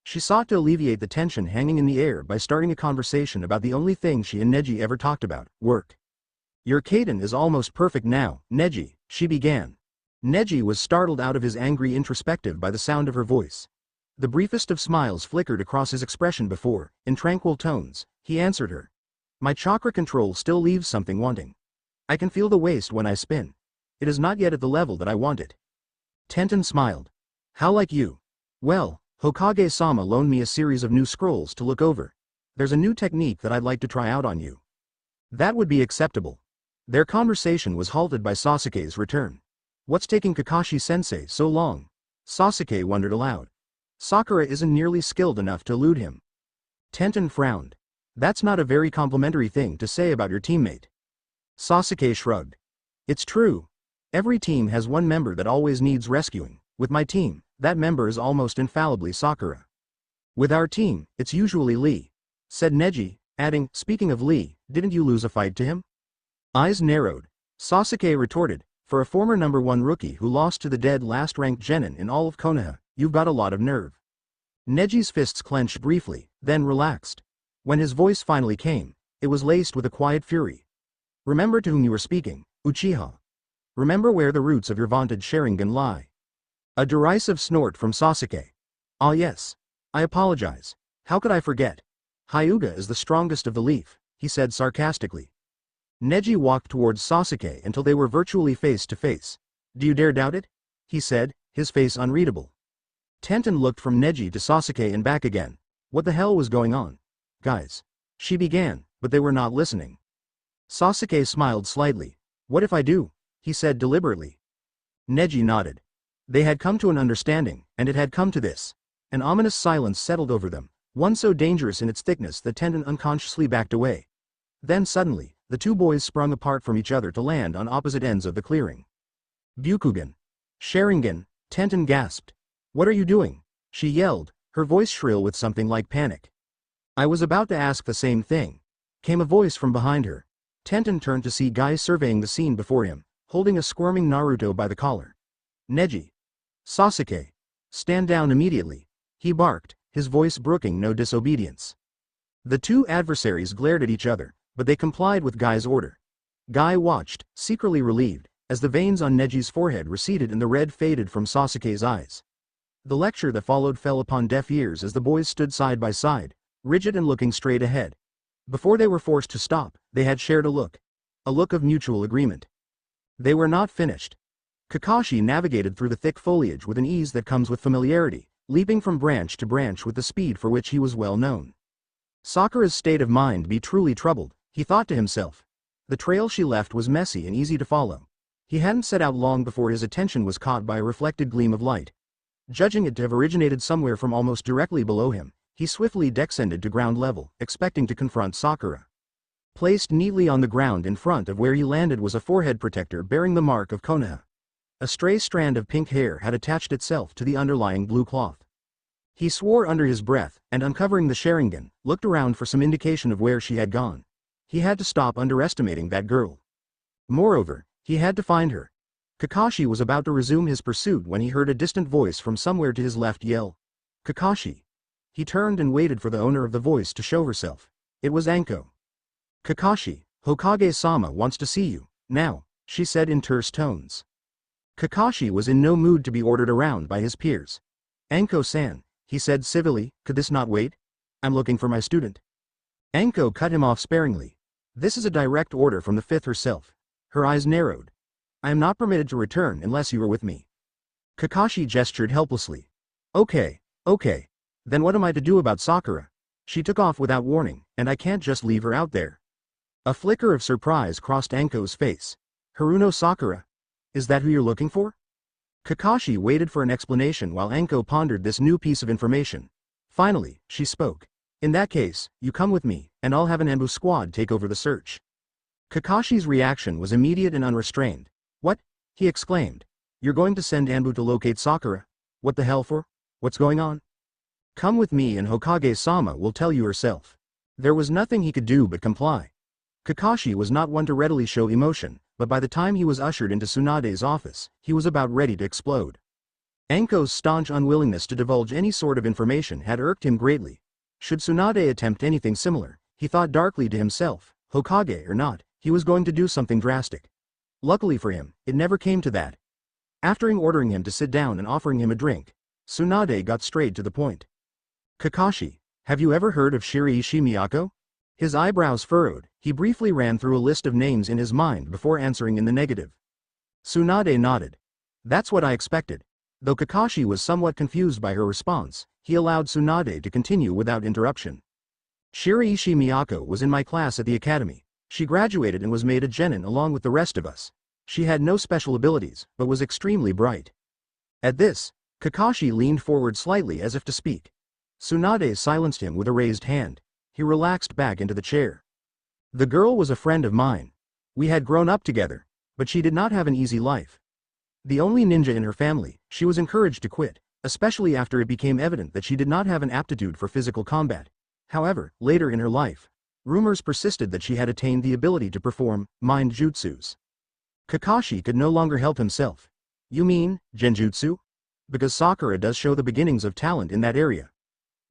She sought to alleviate the tension hanging in the air by starting a conversation about the only thing she and Neji ever talked about, work. "Your Kaden is almost perfect now, Neji," she began. Neji was startled out of his angry introspective by the sound of her voice. The briefest of smiles flickered across his expression before, in tranquil tones, he answered her. "My chakra control still leaves something wanting. I can feel the waste when I spin. It is not yet at the level that I want it." Tenten smiled. "How like you. Well, Hokage-sama loaned me a series of new scrolls to look over. There's a new technique that I'd like to try out on you." "That would be acceptable." Their conversation was halted by Sasuke's return. "What's taking Kakashi-sensei so long?" Sasuke wondered aloud. "Sakura isn't nearly skilled enough to elude him." Tenten frowned. "That's not a very complimentary thing to say about your teammate." Sasuke shrugged. "It's true. Every team has one member that always needs rescuing. With my team, that member is almost infallibly Sakura. With our team, it's usually Lee," said Neji, adding, "Speaking of Lee, didn't you lose a fight to him?" Eyes narrowed. Sasuke retorted, "For a former #1 rookie who lost to the dead last-ranked genin in all of Konoha, you've got a lot of nerve." Neji's fists clenched briefly, then relaxed. When his voice finally came, it was laced with a quiet fury. "Remember to whom you were speaking, Uchiha. Remember where the roots of your vaunted Sharingan lie." A derisive snort from Sasuke. "Ah yes. I apologize. How could I forget? Hyuga is the strongest of the leaf," he said sarcastically. Neji walked towards Sasuke until they were virtually face to face. "Do you dare doubt it?" he said, his face unreadable. Tenten looked from Neji to Sasuke and back again. What the hell was going on? "Guys," she began, but they were not listening. Sasuke smiled slightly. "What if I do?" he said deliberately. Neji nodded. They had come to an understanding, and it had come to this. An ominous silence settled over them, one so dangerous in its thickness that Tenten unconsciously backed away. Then suddenly, the two boys sprung apart from each other to land on opposite ends of the clearing. "Byukugan. Sharingan," Tenten gasped. "What are you doing?" she yelled, her voice shrill with something like panic. "I was about to ask the same thing," came a voice from behind her. Tenten turned to see Guy surveying the scene before him, holding a squirming Naruto by the collar. "Neji. Sasuke. Stand down immediately," he barked, his voice brooking no disobedience. The two adversaries glared at each other, but they complied with Guy's order. Guy watched, secretly relieved, as the veins on Neji's forehead receded and the red faded from Sasuke's eyes. The lecture that followed fell upon deaf ears as the boys stood side by side, rigid and looking straight ahead. Before they were forced to stop, they had shared a look of mutual agreement. They were not finished. Kakashi navigated through the thick foliage with an ease that comes with familiarity, leaping from branch to branch with the speed for which he was well known. Sakura's state of mind be truly troubled, he thought to himself. The trail she left was messy and easy to follow. He hadn't set out long before his attention was caught by a reflected gleam of light. Judging it to have originated somewhere from almost directly below him, he swiftly descended to ground level, expecting to confront Sakura. Placed neatly on the ground in front of where he landed was a forehead protector bearing the mark of Konoha. A stray strand of pink hair had attached itself to the underlying blue cloth. He swore under his breath, and uncovering the Sharingan, looked around for some indication of where she had gone. He had to stop underestimating that girl. Moreover, he had to find her. Kakashi was about to resume his pursuit when he heard a distant voice from somewhere to his left yell, "Kakashi!" He turned and waited for the owner of the voice to show herself. It was Anko. "Kakashi, Hokage-sama wants to see you, now," she said in terse tones. Kakashi was in no mood to be ordered around by his peers. "Anko-san," he said civilly, "could this not wait? I'm looking for my student." Anko cut him off sparingly. "This is a direct order from the fifth herself." Her eyes narrowed. "I am not permitted to return unless you are with me." Kakashi gestured helplessly. Okay. Then what am I to do about Sakura? She took off without warning, and I can't just leave her out there." A flicker of surprise crossed Anko's face. "Haruno Sakura? Is that who you're looking for?" Kakashi waited for an explanation while Anko pondered this new piece of information. Finally, she spoke. "In that case, you come with me, and I'll have an ambush squad take over the search." Kakashi's reaction was immediate and unrestrained. "What?" he exclaimed. "You're going to send Anbu to locate Sakura? What the hell for? What's going on?" "Come with me and Hokage-sama will tell you herself." There was nothing he could do but comply. Kakashi was not one to readily show emotion, but by the time he was ushered into Tsunade's office, he was about ready to explode. Anko's staunch unwillingness to divulge any sort of information had irked him greatly. Should Tsunade attempt anything similar, he thought darkly to himself, Hokage or not, he was going to do something drastic. Luckily for him, it never came to that. After ordering him to sit down and offering him a drink, Tsunade got straight to the point. "Kakashi, have you ever heard of Shiraishi Miyako?" His eyebrows furrowed, he briefly ran through a list of names in his mind before answering in the negative. Tsunade nodded. "That's what I expected." Though Kakashi was somewhat confused by her response, he allowed Tsunade to continue without interruption. "Shiraishi Miyako was in my class at the academy. She graduated and was made a genin along with the rest of us. She had no special abilities, but was extremely bright." At this, Kakashi leaned forward slightly as if to speak. Tsunade silenced him with a raised hand. He relaxed back into the chair. "The girl was a friend of mine. We had grown up together, but she did not have an easy life. The only ninja in her family, she was encouraged to quit, especially after it became evident that she did not have an aptitude for physical combat. However, later in her life, rumors persisted that she had attained the ability to perform mind jutsus." Kakashi could no longer help himself. "You mean, genjutsu? Because Sakura does show the beginnings of talent in that area."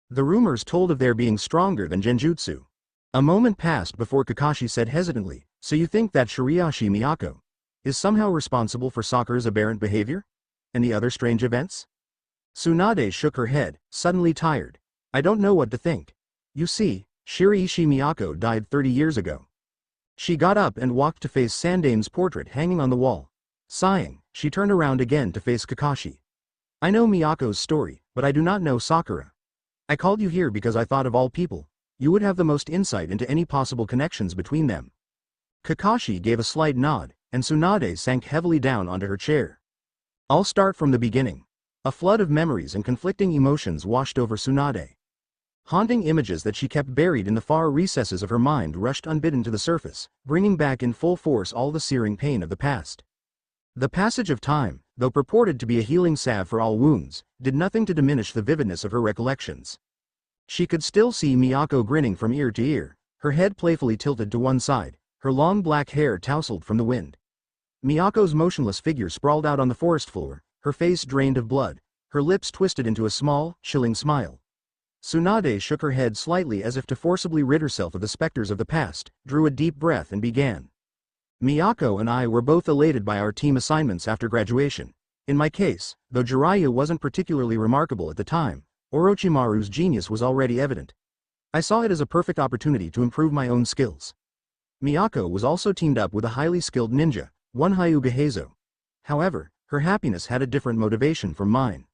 The rumors told of their being stronger than genjutsu. A moment passed before Kakashi said hesitantly, "So you think that Shiraishi Miyako is somehow responsible for Sakura's aberrant behavior? And the other strange events?" Tsunade shook her head, suddenly tired. "I don't know what to think. You see, Shiraishi Miyako died 30 years ago." She got up and walked to face Sandame's portrait hanging on the wall. Sighing, she turned around again to face Kakashi. "I know Miyako's story, but I do not know Sakura. I called you here because I thought of all people, you would have the most insight into any possible connections between them." Kakashi gave a slight nod, and Tsunade sank heavily down onto her chair. "I'll start from the beginning." A flood of memories and conflicting emotions washed over Tsunade. Haunting images that she kept buried in the far recesses of her mind rushed unbidden to the surface, bringing back in full force all the searing pain of the past. The passage of time, though purported to be a healing salve for all wounds, did nothing to diminish the vividness of her recollections. She could still see Miyako grinning from ear to ear, her head playfully tilted to one side, her long black hair tousled from the wind. Miyako's motionless figure sprawled out on the forest floor, her face drained of blood, her lips twisted into a small, chilling smile. Tsunade shook her head slightly as if to forcibly rid herself of the specters of the past, drew a deep breath and began. "Miyako and I were both elated by our team assignments after graduation. In my case, though Jiraiya wasn't particularly remarkable at the time, Orochimaru's genius was already evident. I saw it as a perfect opportunity to improve my own skills. Miyako was also teamed up with a highly skilled ninja, One Hyuga Heizo. However, her happiness had a different motivation from mine.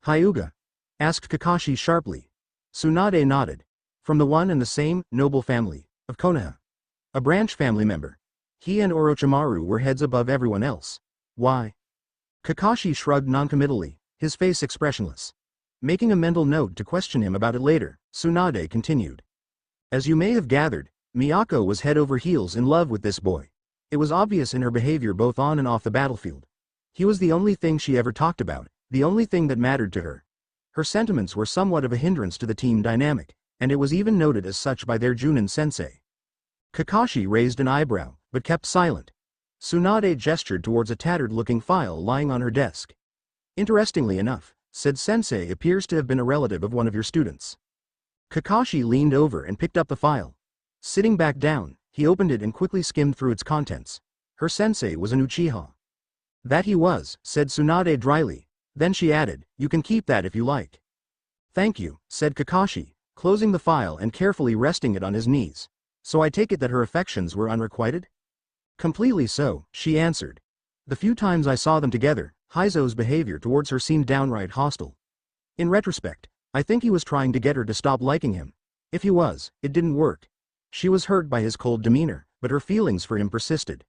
Hyuga? Asked Kakashi sharply. Tsunade nodded. From the one and the same, noble family, of Konoha. A branch family member. He and Orochimaru were heads above everyone else. Why? Kakashi shrugged noncommittally, his face expressionless. Making a mental note to question him about it later, Tsunade continued. As you may have gathered, Miyako was head over heels in love with this boy. It was obvious in her behavior both on and off the battlefield. He was the only thing she ever talked about, the only thing that mattered to her. Her sentiments were somewhat of a hindrance to the team dynamic, and it was even noted as such by their Junin-sensei. Kakashi raised an eyebrow, but kept silent. Tsunade gestured towards a tattered-looking file lying on her desk. Interestingly enough, said sensei appears to have been a relative of one of your students. Kakashi leaned over and picked up the file. Sitting back down, he opened it and quickly skimmed through its contents. Her sensei was an Uchiha. That he was, said Tsunade dryly. Then she added, you can keep that if you like. Thank you, said Kakashi, closing the file and carefully resting it on his knees. So I take it that her affections were unrequited? Completely so, she answered. The few times I saw them together, Heizo's behavior towards her seemed downright hostile. In retrospect, I think he was trying to get her to stop liking him. If he was, it didn't work. She was hurt by his cold demeanor, but her feelings for him persisted.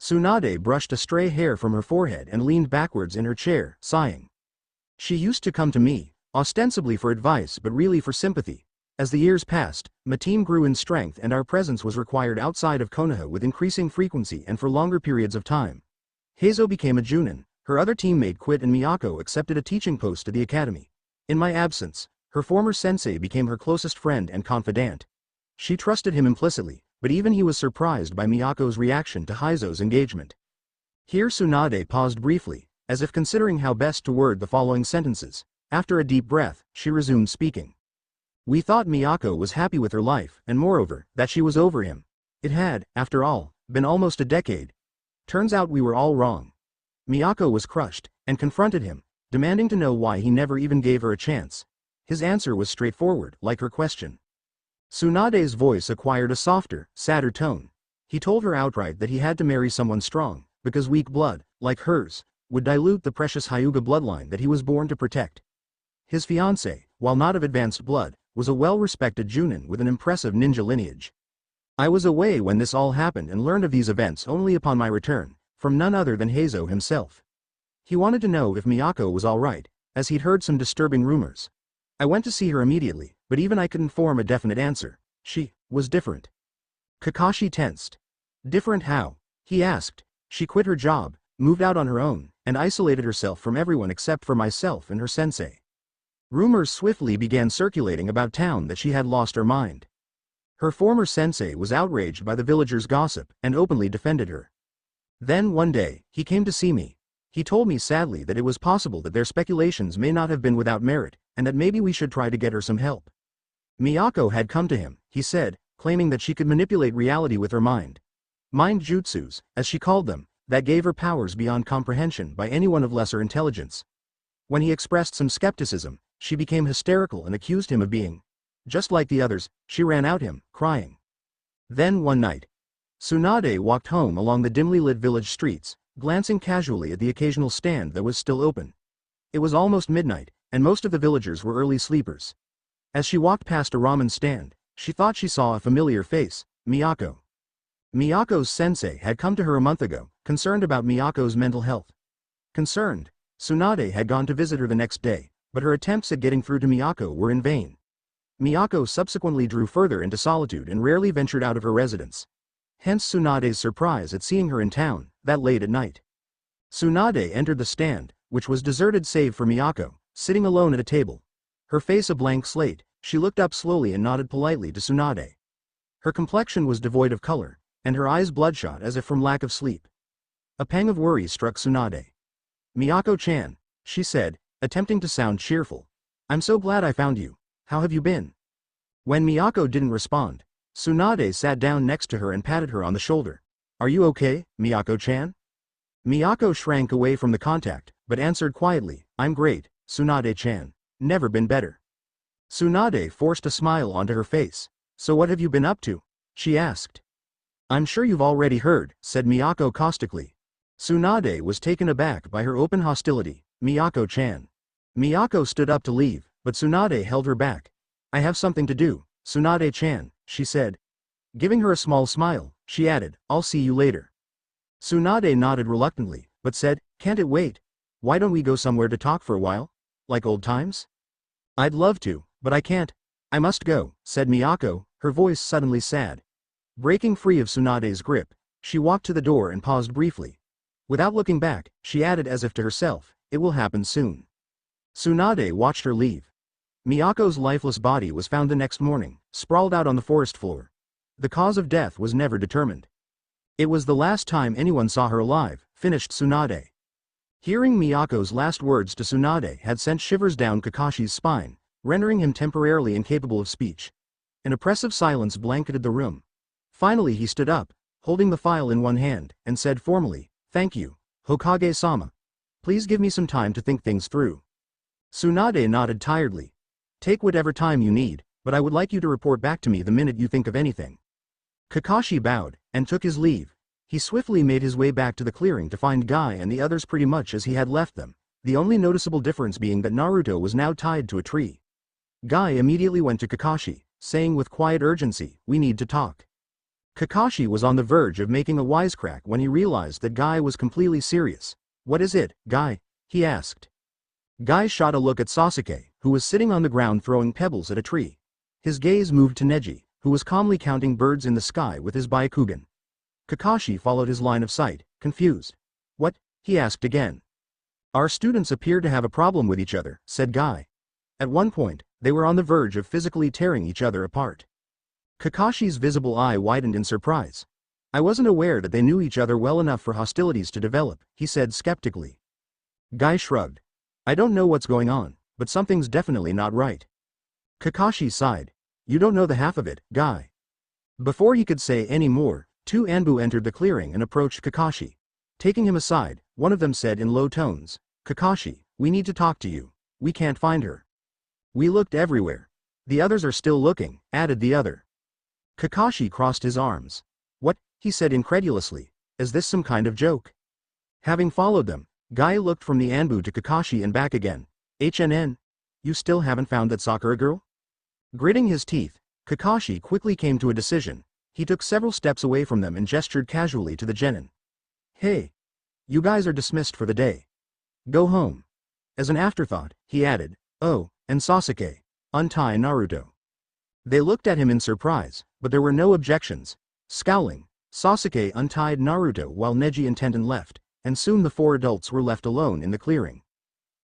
Tsunade brushed a stray hair from her forehead and leaned backwards in her chair, sighing. She used to come to me, ostensibly for advice but really for sympathy. As the years passed, my team grew in strength and our presence was required outside of Konoha with increasing frequency and for longer periods of time. Heizo became a Junin, her other teammate quit and Miyako accepted a teaching post at the academy. In my absence, her former sensei became her closest friend and confidant. She trusted him implicitly, but even he was surprised by Miyako's reaction to Heizo's engagement. Here Tsunade paused briefly, as if considering how best to word the following sentences. After a deep breath, she resumed speaking. We thought Miyako was happy with her life, and moreover, that she was over him. It had, after all, been almost a decade. Turns out we were all wrong. Miyako was crushed, and confronted him, demanding to know why he never even gave her a chance. His answer was straightforward, like her question. Tsunade's voice acquired a softer, sadder tone. He told her outright that he had to marry someone strong, because weak blood, like hers, would dilute the precious Hyuga bloodline that he was born to protect. His fiancée, while not of advanced blood, was a well-respected Junin with an impressive ninja lineage. I was away when this all happened and learned of these events only upon my return, from none other than Heizo himself. He wanted to know if Miyako was all right, as he'd heard some disturbing rumors. I went to see her immediately, but even I couldn't form a definite answer. She was different. Kakashi tensed. Different how? He asked. She quit her job, moved out on her own, and isolated herself from everyone except for myself and her sensei. Rumors swiftly began circulating about town that she had lost her mind. Her former sensei was outraged by the villagers' gossip and openly defended her. Then one day, he came to see me. He told me sadly that it was possible that their speculations may not have been without merit, and that maybe we should try to get her some help. Miyako had come to him, he said, claiming that she could manipulate reality with her mind. Mind jutsus, as she called them, that gave her powers beyond comprehension by anyone of lesser intelligence. When he expressed some skepticism, she became hysterical and accused him of being just like the others. She ran out him, crying. Then one night, Tsunade walked home along the dimly lit village streets, glancing casually at the occasional stand that was still open. It was almost midnight, and most of the villagers were early sleepers. As she walked past a ramen stand, she thought she saw a familiar face, Miyako. Miyako's sensei had come to her a month ago, concerned about Miyako's mental health. Concerned, Tsunade had gone to visit her the next day, but her attempts at getting through to Miyako were in vain. Miyako subsequently drew further into solitude and rarely ventured out of her residence. Hence Tsunade's surprise at seeing her in town, that late at night. Tsunade entered the stand, which was deserted save for Miyako, sitting alone at a table. Her face a blank slate, she looked up slowly and nodded politely to Tsunade. Her complexion was devoid of color, and her eyes bloodshot as if from lack of sleep. A pang of worry struck Tsunade. Miyako-chan, she said, attempting to sound cheerful. I'm so glad I found you. How have you been? When Miyako didn't respond, Tsunade sat down next to her and patted her on the shoulder. Are you okay, Miyako-chan? Miyako shrank away from the contact, but answered quietly, I'm great, Tsunade-chan. Never been better. Tsunade forced a smile onto her face. So what have you been up to? She asked. I'm sure you've already heard, said Miyako caustically, Tsunade was taken aback by her open hostility. Miyako-chan. Miyako stood up to leave, but Tsunade held her back. I have something to do, Tsunade-chan, she said. Giving her a small smile, she added, I'll see you later. Tsunade nodded reluctantly, but said, can't it wait? Why don't we go somewhere to talk for a while? Like old times? I'd love to, but I can't. I must go, said Miyako, her voice suddenly sad. Breaking free of Tsunade's grip, she walked to the door and paused briefly. Without looking back, she added as if to herself, it will happen soon. Tsunade watched her leave. Miyako's lifeless body was found the next morning, sprawled out on the forest floor. The cause of death was never determined. It was the last time anyone saw her alive, finished Tsunade. Hearing Miyako's last words to Tsunade had sent shivers down Kakashi's spine, rendering him temporarily incapable of speech. An oppressive silence blanketed the room. Finally he stood up, holding the file in one hand, and said formally, thank you, Hokage-sama. Please give me some time to think things through. Tsunade nodded tiredly. Take whatever time you need, but I would like you to report back to me the minute you think of anything. Kakashi bowed, and took his leave. He swiftly made his way back to the clearing to find Guy and the others pretty much as he had left them, the only noticeable difference being that Naruto was now tied to a tree. Guy immediately went to Kakashi, saying with quiet urgency, we need to talk. Kakashi was on the verge of making a wisecrack when he realized that Guy was completely serious. What is it, Guy? He asked. Guy shot a look at Sasuke, who was sitting on the ground throwing pebbles at a tree. His gaze moved to Neji, who was calmly counting birds in the sky with his Byakugan. Kakashi followed his line of sight, confused. What? He asked again. Our students appear to have a problem with each other, said Guy. At one point, they were on the verge of physically tearing each other apart. Kakashi's visible eye widened in surprise. I wasn't aware that they knew each other well enough for hostilities to develop, he said skeptically. Guy shrugged. I don't know what's going on, but something's definitely not right. Kakashi sighed. You don't know the half of it, Guy. Before he could say any more, two Anbu entered the clearing and approached Kakashi. Taking him aside, one of them said in low tones, Kakashi, we need to talk to you. We can't find her. We looked everywhere. The others are still looking, added the other. Kakashi crossed his arms. What? He said incredulously. Is this some kind of joke? Having followed them, Guy looked from the Anbu to Kakashi and back again. HNN? You still haven't found that Sakura girl? Gritting his teeth, Kakashi quickly came to a decision. He took several steps away from them and gestured casually to the genin. Hey. You guys are dismissed for the day. Go home. As an afterthought, he added, oh, and Sasuke, untie Naruto. They looked at him in surprise, but there were no objections. Scowling, Sasuke untied Naruto while Neji and Tenten left, and soon the four adults were left alone in the clearing.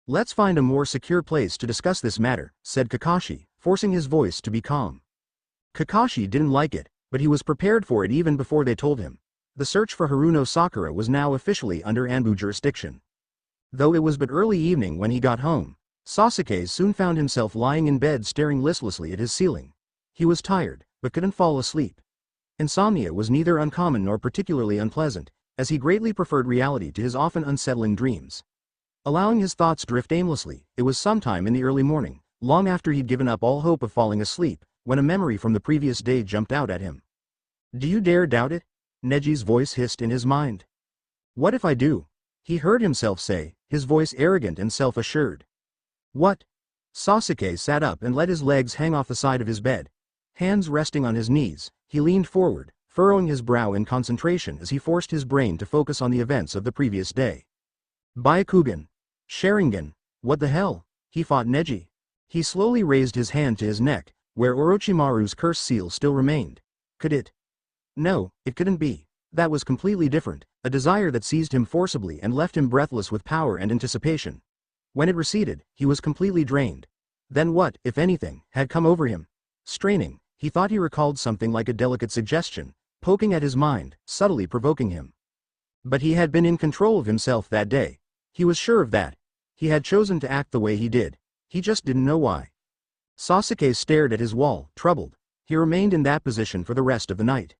Let's find a more secure place to discuss this matter, said Kakashi, forcing his voice to be calm. Kakashi didn't like it, but he was prepared for it even before they told him. The search for Haruno Sakura was now officially under Anbu jurisdiction. Though it was but early evening when he got home, Sasuke soon found himself lying in bed staring listlessly at his ceiling. He was tired, but couldn't fall asleep. Insomnia was neither uncommon nor particularly unpleasant, as he greatly preferred reality to his often unsettling dreams. Allowing his thoughts drift aimlessly, it was sometime in the early morning, long after he'd given up all hope of falling asleep, when a memory from the previous day jumped out at him. Do you dare doubt it? Neji's voice hissed in his mind. What if I do? He heard himself say, his voice arrogant and self-assured. What? Sasuke sat up and let his legs hang off the side of his bed. Hands resting on his knees, he leaned forward, furrowing his brow in concentration as he forced his brain to focus on the events of the previous day. Byakugan. Sharingan. What the hell? He fought Neji. He slowly raised his hand to his neck, where Orochimaru's curse seal still remained. Could it? No, it couldn't be. That was completely different, a desire that seized him forcibly and left him breathless with power and anticipation. When it receded, he was completely drained. Then what, if anything, had come over him? Straining, he thought he recalled something like a delicate suggestion, poking at his mind, subtly provoking him. But he had been in control of himself that day. He was sure of that. He had chosen to act the way he did. He just didn't know why. Sasuke stared at his wall, troubled. He remained in that position for the rest of the night.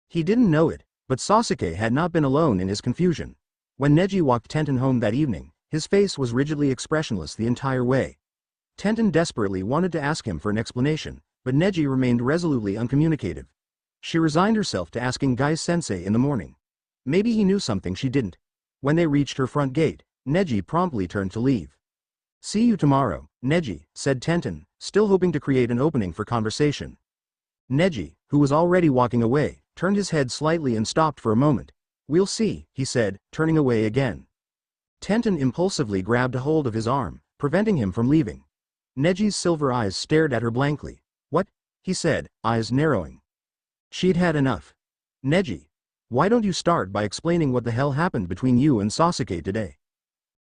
He didn't know it, but Sasuke had not been alone in his confusion. When Neji walked Tenten home that evening, his face was rigidly expressionless the entire way. Tenten desperately wanted to ask him for an explanation, but Neji remained resolutely uncommunicative. She resigned herself to asking Guy-sensei in the morning. Maybe he knew something she didn't. When they reached her front gate, Neji promptly turned to leave. "See you tomorrow, Neji," said Tenten, still hoping to create an opening for conversation. Neji, who was already walking away, turned his head slightly and stopped for a moment. "We'll see," he said, turning away again. Tenten impulsively grabbed a hold of his arm, preventing him from leaving. Neji's silver eyes stared at her blankly. "What?" he said, eyes narrowing. She'd had enough. "Neji, why don't you start by explaining what the hell happened between you and Sasuke today?"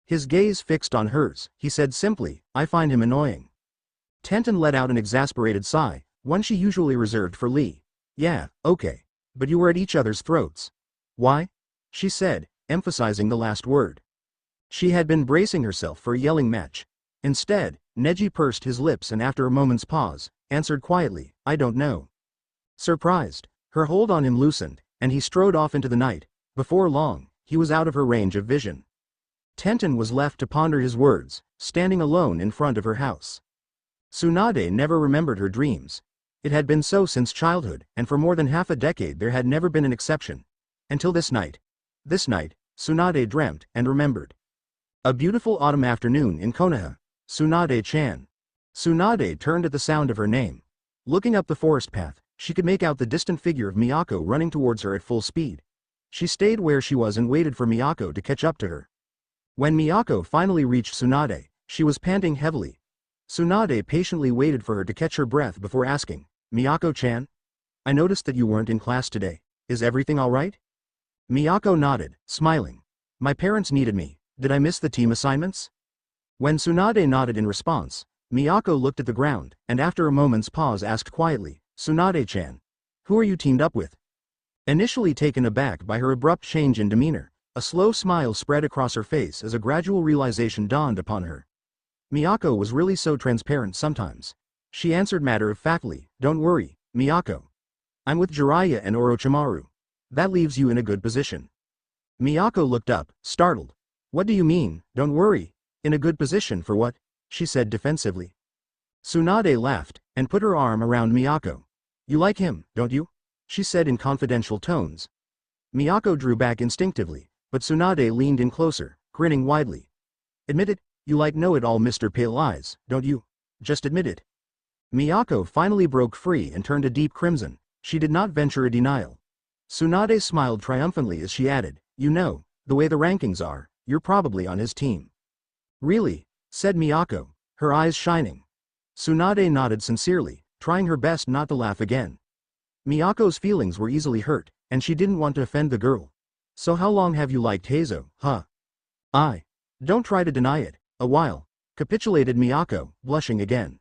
His gaze fixed on hers, he said simply, "I find him annoying." Tenten let out an exasperated sigh, one she usually reserved for Lee. "Yeah, okay. But you were at each other's throats." "Why?" she said, emphasizing the last word. She had been bracing herself for a yelling match. Instead, Neji pursed his lips and after a moment's pause, answered quietly, "I don't know." Surprised, her hold on him loosened, and he strode off into the night. Before long, he was out of her range of vision. Tenten was left to ponder his words, standing alone in front of her house. Tsunade never remembered her dreams. It had been so since childhood, and for more than half a decade there had never been an exception. Until this night. This night, Tsunade dreamt and remembered. A beautiful autumn afternoon in Konoha. Tsunade-chan. Tsunade turned at the sound of her name. Looking up the forest path, she could make out the distant figure of Miyako running towards her at full speed. She stayed where she was and waited for Miyako to catch up to her. When Miyako finally reached Tsunade, she was panting heavily. Tsunade patiently waited for her to catch her breath before asking, "Miyako-chan? I noticed that you weren't in class today. Is everything alright?" Miyako nodded, smiling. "My parents needed me. Did I miss the team assignments?" When Tsunade nodded in response, Miyako looked at the ground, and after a moment's pause asked quietly, "Tsunade-chan, who are you teamed up with?" Initially taken aback by her abrupt change in demeanor, a slow smile spread across her face as a gradual realization dawned upon her. Miyako was really so transparent sometimes. She answered matter-of-factly, "Don't worry, Miyako. I'm with Jiraiya and Orochimaru. That leaves you in a good position." Miyako looked up, startled. "What do you mean, don't worry? In a good position for what?" she said defensively. Tsunade laughed, and put her arm around Miyako. "You like him, don't you?" she said in confidential tones. Miyako drew back instinctively, but Tsunade leaned in closer, grinning widely. "Admit it, you like know-it-all Mr. Pale Eyes, don't you? Just admit it." Miyako finally broke free and turned a deep crimson. She did not venture a denial. Tsunade smiled triumphantly as she added, "You know, the way the rankings are, you're probably on his team." "Really?" said Miyako, her eyes shining. Tsunade nodded sincerely, trying her best not to laugh again. Miyako's feelings were easily hurt, and she didn't want to offend the girl. "So how long have you liked Heizo, huh?" Don't try to deny it." "A while," capitulated Miyako, blushing again.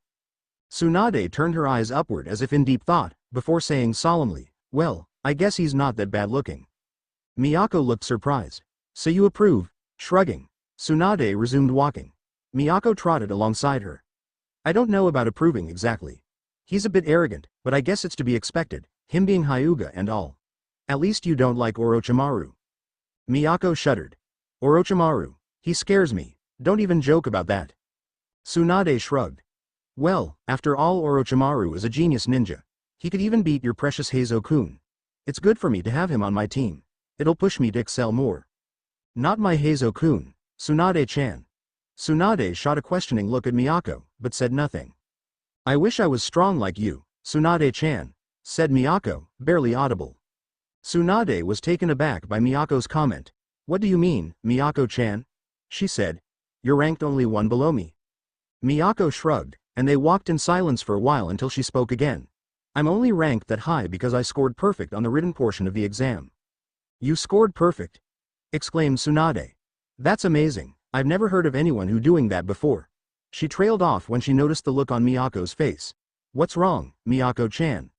Tsunade turned her eyes upward as if in deep thought, before saying solemnly, "Well, I guess he's not that bad looking." Miyako looked surprised. "So you approve?" Shrugging, Tsunade resumed walking. Miyako trotted alongside her. "I don't know about approving exactly. He's a bit arrogant, but I guess it's to be expected, him being Hyuga and all. At least you don't like Orochimaru." Miyako shuddered. "Orochimaru. He scares me, don't even joke about that." Tsunade shrugged. "Well, after all, Orochimaru is a genius ninja. He could even beat your precious Heizo-kun. It's good for me to have him on my team. It'll push me to excel more." "Not my Heizo-kun, Tsunade-chan." Tsunade shot a questioning look at Miyako, but said nothing. "I wish I was strong like you, Tsunade-chan," said Miyako, barely audible. Tsunade was taken aback by Miyako's comment. "What do you mean, Miyako-chan?" she said. "You're ranked only one below me." Miyako shrugged, and they walked in silence for a while until she spoke again. "I'm only ranked that high because I scored perfect on the written portion of the exam." "You scored perfect?" exclaimed Tsunade. "That's amazing. I've never heard of anyone who doing that before." She trailed off when she noticed the look on Miyako's face. "What's wrong, Miyako-chan?"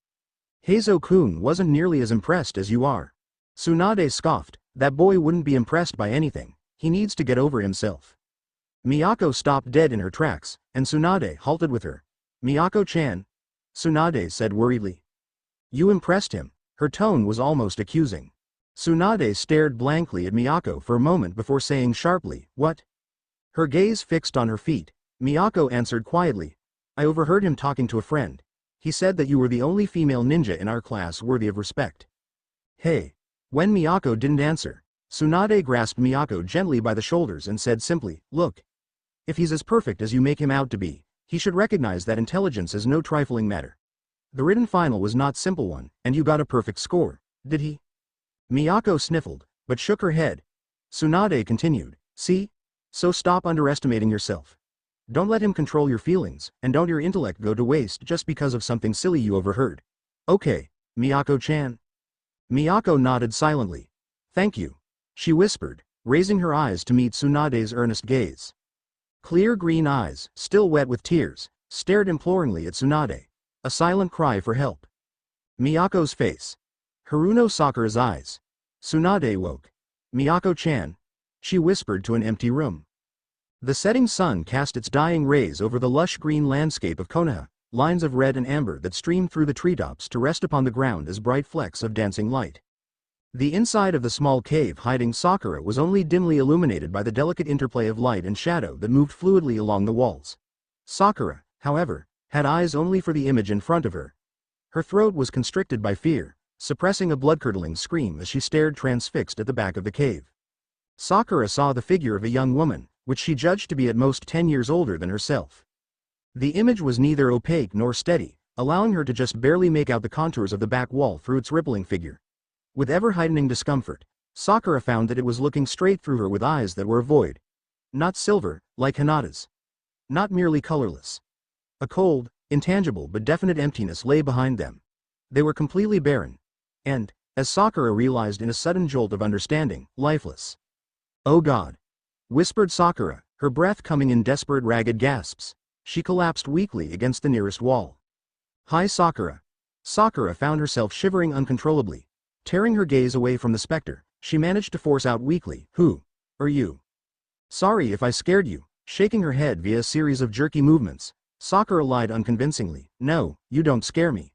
"Heizo-kun wasn't nearly as impressed as you are." Tsunade scoffed. "That boy wouldn't be impressed by anything. He needs to get over himself." Miyako stopped dead in her tracks, and Tsunade halted with her. "Miyako-chan?" Tsunade said worriedly. "You impressed him." Her tone was almost accusing. Tsunade stared blankly at Miyako for a moment before saying sharply, "What?" Her gaze fixed on her feet. Miyako answered quietly. "I overheard him talking to a friend. He said that you were the only female ninja in our class worthy of respect." "Hey." When Miyako didn't answer, Tsunade grasped Miyako gently by the shoulders and said simply, "Look. If he's as perfect as you make him out to be, he should recognize that intelligence is no trifling matter. The written final was not simple one, and you got a perfect score, did he?" Miyako sniffled, but shook her head. Tsunade continued, "See? So stop underestimating yourself. Don't let him control your feelings, and don't your intellect go to waste just because of something silly you overheard. Okay, Miyako-chan?" Miyako nodded silently. "Thank you," she whispered, raising her eyes to meet Tsunade's earnest gaze. Clear green eyes, still wet with tears, stared imploringly at Tsunade, a silent cry for help. Miyako's face. Haruno Sakura's eyes. Tsunade woke. "Miyako-chan," she whispered to an empty room. The setting sun cast its dying rays over the lush green landscape of Konoha, lines of red and amber that streamed through the treetops to rest upon the ground as bright flecks of dancing light. The inside of the small cave hiding Sakura was only dimly illuminated by the delicate interplay of light and shadow that moved fluidly along the walls. Sakura, however, had eyes only for the image in front of her. Her throat was constricted by fear, suppressing a blood-curdling scream as she stared transfixed at the back of the cave. Sakura saw the figure of a young woman, which she judged to be at most 10 years older than herself. The image was neither opaque nor steady, allowing her to just barely make out the contours of the back wall through its rippling figure. With ever-heightening discomfort, Sakura found that it was looking straight through her with eyes that were void. Not silver, like Hinata's. Not merely colorless. A cold, intangible but definite emptiness lay behind them. They were completely barren. And, as Sakura realized in a sudden jolt of understanding, lifeless. "Oh God!" whispered Sakura, her breath coming in desperate ragged gasps. She collapsed weakly against the nearest wall. "Hi Sakura." Sakura found herself shivering uncontrollably. Tearing her gaze away from the specter, she managed to force out weakly, "Who are you?" "Sorry if I scared you." Shaking her head via a series of jerky movements, Sakura lied unconvincingly, "No, you don't scare me."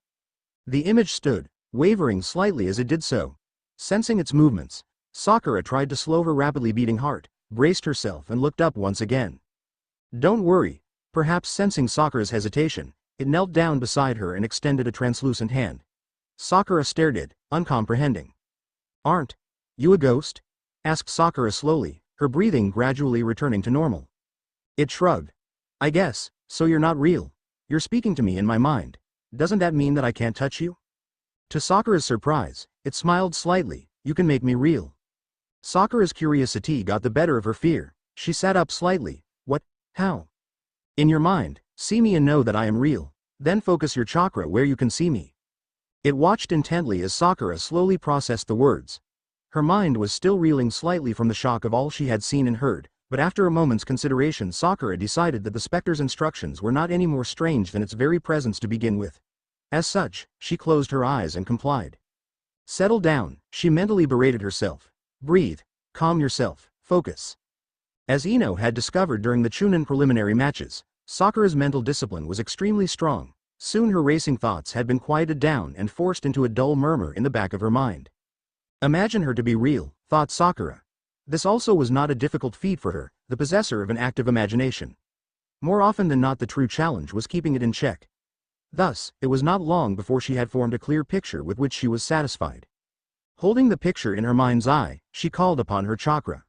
The image stood, wavering slightly as it did so. Sensing its movements, Sakura tried to slow her rapidly beating heart, braced herself and looked up once again. "Don't worry." Perhaps sensing Sakura's hesitation, it knelt down beside her and extended a translucent hand. Sakura stared it, uncomprehending. "Aren't you a ghost?" asked Sakura slowly, her breathing gradually returning to normal. It shrugged. "I guess, so you're not real. You're speaking to me in my mind. Doesn't that mean that I can't touch you?" To Sakura's surprise, it smiled slightly, "You can make me real." Sakura's curiosity got the better of her fear. She sat up slightly. "What? How?" "In your mind, see me and know that I am real. Then focus your chakra where you can see me." It watched intently as Sakura slowly processed the words. Her mind was still reeling slightly from the shock of all she had seen and heard, but after a moment's consideration Sakura decided that the specter's instructions were not any more strange than its very presence to begin with. As such, she closed her eyes and complied. "Settle down," she mentally berated herself. "Breathe, calm yourself, focus." As Ino had discovered during the Chunin preliminary matches, Sakura's mental discipline was extremely strong. Soon her racing thoughts had been quieted down and forced into a dull murmur in the back of her mind. Imagine her to be real, thought Sakura. This also was not a difficult feat for her, the possessor of an active imagination. More often than not the true challenge was keeping it in check. Thus, it was not long before she had formed a clear picture with which she was satisfied. Holding the picture in her mind's eye, she called upon her chakra.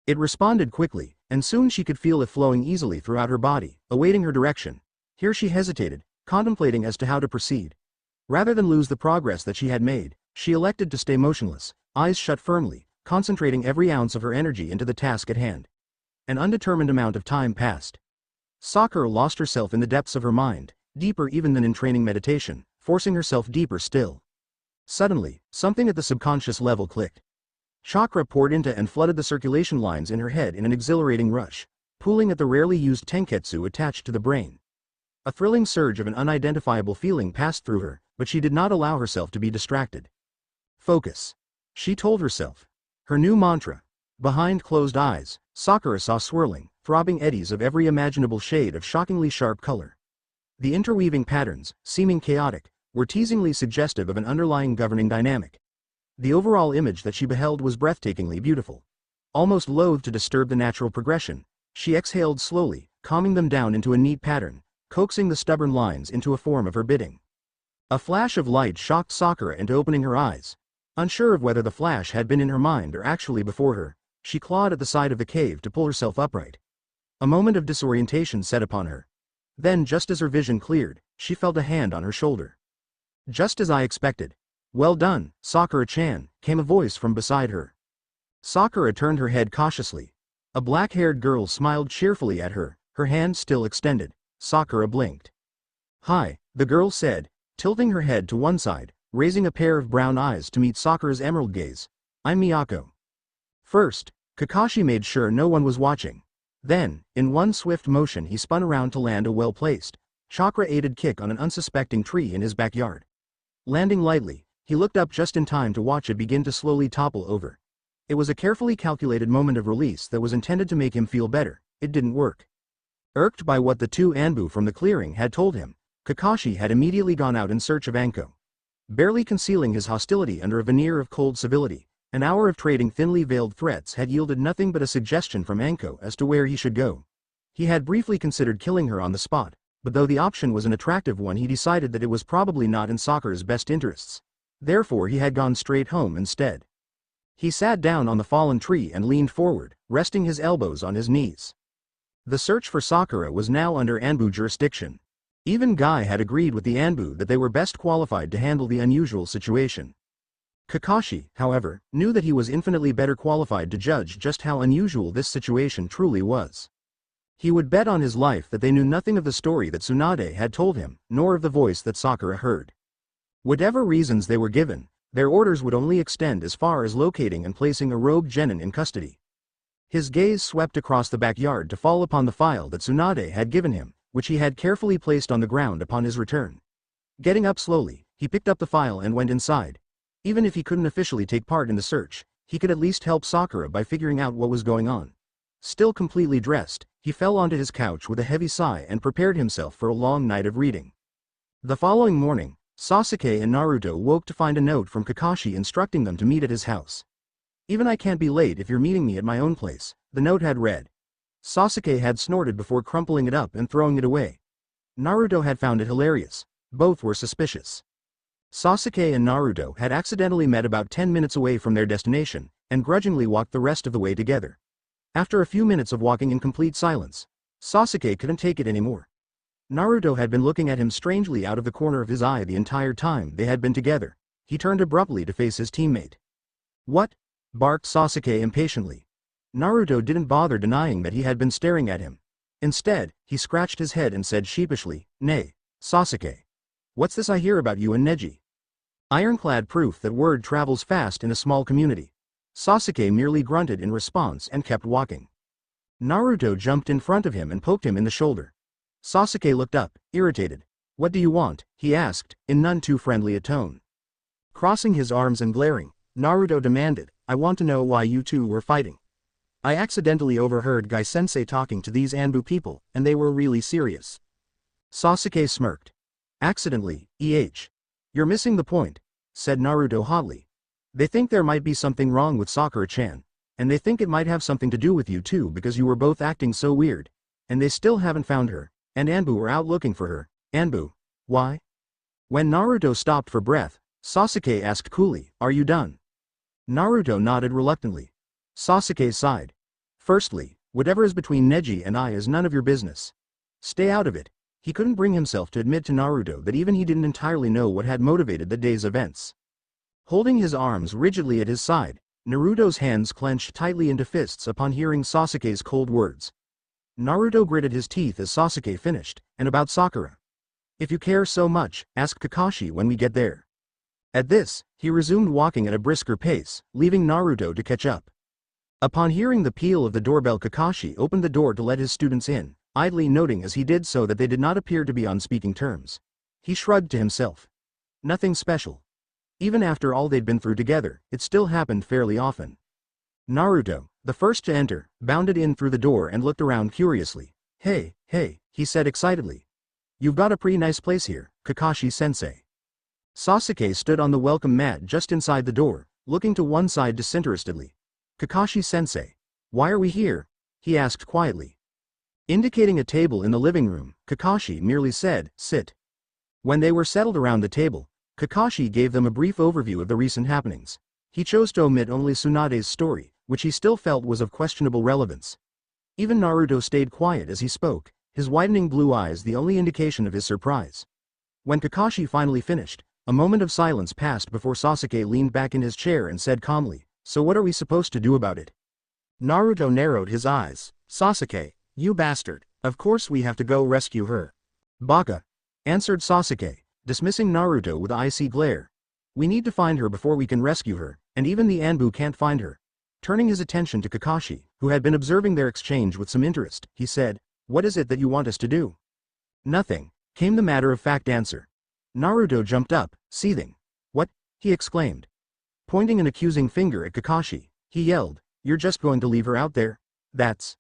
It responded quickly, and soon she could feel it flowing easily throughout her body, awaiting her direction. Here she hesitated, contemplating as to how to proceed. Rather than lose the progress that she had made, she elected to stay motionless, eyes shut firmly, concentrating every ounce of her energy into the task at hand. An undetermined amount of time passed. Sakura lost herself in the depths of her mind, deeper even than in training meditation, forcing herself deeper still. Suddenly, something at the subconscious level clicked. Chakra poured into and flooded the circulation lines in her head in an exhilarating rush, pooling at the rarely used tenketsu attached to the brain. A thrilling surge of an unidentifiable feeling passed through her, but she did not allow herself to be distracted. "Focus," she told herself. Her new mantra. Behind closed eyes, Sakura saw swirling, throbbing eddies of every imaginable shade of shockingly sharp color. The interweaving patterns, seeming chaotic, were teasingly suggestive of an underlying governing dynamic. The overall image that she beheld was breathtakingly beautiful. Almost loath to disturb the natural progression, she exhaled slowly, calming them down into a neat pattern, coaxing the stubborn lines into a form of her bidding. A flash of light shocked Sakura into opening her eyes. Unsure of whether the flash had been in her mind or actually before her, she clawed at the side of the cave to pull herself upright. A moment of disorientation set upon her. Then, just as her vision cleared, she felt a hand on her shoulder. Just as I expected. Well done, Sakura-chan, came a voice from beside her. Sakura turned her head cautiously. A black-haired girl smiled cheerfully at her, her hand still extended. Sakura blinked. Hi, the girl said, tilting her head to one side, raising a pair of brown eyes to meet Sakura's emerald gaze. I'm Miyako. First, Kakashi made sure no one was watching. Then, in one swift motion he spun around to land a well-placed, chakra-aided kick on an unsuspecting tree in his backyard. Landing lightly, he looked up just in time to watch it begin to slowly topple over. It was a carefully calculated moment of release that was intended to make him feel better. It didn't work. Irked by what the two Anbu from the clearing had told him, Kakashi had immediately gone out in search of Anko. Barely concealing his hostility under a veneer of cold civility, an hour of trading thinly veiled threats had yielded nothing but a suggestion from Anko as to where he should go. He had briefly considered killing her on the spot, but though the option was an attractive one, he decided that it was probably not in Sakura's best interests. Therefore he had gone straight home instead. He sat down on the fallen tree and leaned forward, resting his elbows on his knees. The search for Sakura was now under Anbu jurisdiction. Even Guy had agreed with the Anbu that they were best qualified to handle the unusual situation. Kakashi, however, knew that he was infinitely better qualified to judge just how unusual this situation truly was. He would bet on his life that they knew nothing of the story that Tsunade had told him, nor of the voice that Sakura heard. Whatever reasons they were given, their orders would only extend as far as locating and placing a rogue genin in custody. His gaze swept across the backyard to fall upon the file that Tsunade had given him, which he had carefully placed on the ground upon his return. Getting up slowly, he picked up the file and went inside. Even if he couldn't officially take part in the search, he could at least help Sakura by figuring out what was going on. Still completely dressed, he fell onto his couch with a heavy sigh and prepared himself for a long night of reading. The following morning, Sasuke and Naruto woke to find a note from Kakashi instructing them to meet at his house. Even I can't be late if you're meeting me at my own place, the note had read. Sasuke had snorted before crumpling it up and throwing it away. Naruto had found it hilarious. Both were suspicious. Sasuke and Naruto had accidentally met about 10 minutes away from their destination, and grudgingly walked the rest of the way together. After a few minutes of walking in complete silence, Sasuke couldn't take it anymore. Naruto had been looking at him strangely out of the corner of his eye the entire time they had been together. He turned abruptly to face his teammate. What? Barked Sasuke impatiently. Naruto didn't bother denying that he had been staring at him. Instead, he scratched his head and said sheepishly, Nay, Sasuke. What's this I hear about you and Neji? Ironclad proof that word travels fast in a small community. Sasuke merely grunted in response and kept walking. Naruto jumped in front of him and poked him in the shoulder. Sasuke looked up, irritated. What do you want? He asked, in none too friendly a tone. Crossing his arms and glaring, Naruto demanded, I want to know why you two were fighting. I accidentally overheard Guy-sensei talking to these Anbu people, and they were really serious. Sasuke smirked. Accidentally, You're missing the point, said Naruto hotly. They think there might be something wrong with Sakura-chan, and they think it might have something to do with you too because you were both acting so weird, and they still haven't found her, and Anbu were out looking for her. Anbu? Why? When Naruto stopped for breath, Sasuke asked coolly, Are you done? Naruto nodded reluctantly. Sasuke sighed. Firstly, whatever is between Neji and I is none of your business. Stay out of it. He couldn't bring himself to admit to Naruto that even he didn't entirely know what had motivated the day's events. Holding his arms rigidly at his side, Naruto's hands clenched tightly into fists upon hearing Sasuke's cold words. Naruto gritted his teeth as Sasuke finished, and about Sakura. If you care so much, ask Kakashi when we get there. At this, he resumed walking at a brisker pace, leaving Naruto to catch up. Upon hearing the peal of the doorbell, Kakashi opened the door to let his students in, idly noting as he did so that they did not appear to be on speaking terms. He shrugged to himself. Nothing special. Even after all they'd been through together, it still happened fairly often. Naruto, the first to enter, bounded in through the door and looked around curiously. Hey, he said excitedly. You've got a pretty nice place here, Kakashi-sensei. Sasuke stood on the welcome mat just inside the door, looking to one side disinterestedly. Kakashi-sensei, why are we here? He asked quietly. Indicating a table in the living room, Kakashi merely said, Sit. When they were settled around the table, Kakashi gave them a brief overview of the recent happenings. He chose to omit only Tsunade's story, which he still felt was of questionable relevance. Even Naruto stayed quiet as he spoke, his widening blue eyes the only indication of his surprise. When Kakashi finally finished, a moment of silence passed before Sasuke leaned back in his chair and said calmly, "So what are we supposed to do about it?" Naruto narrowed his eyes. "Sasuke, you bastard, of course we have to go rescue her." "Baka," answered Sasuke, dismissing Naruto with an icy glare. "We need to find her before we can rescue her, and even the Anbu can't find her." Turning his attention to Kakashi, who had been observing their exchange with some interest, he said, "What is it that you want us to do?" "Nothing," came the matter-of-fact answer. Naruto jumped up, seething. "What?" he exclaimed. Pointing an accusing finger at Kakashi, he yelled, "You're just going to leave her out there? That's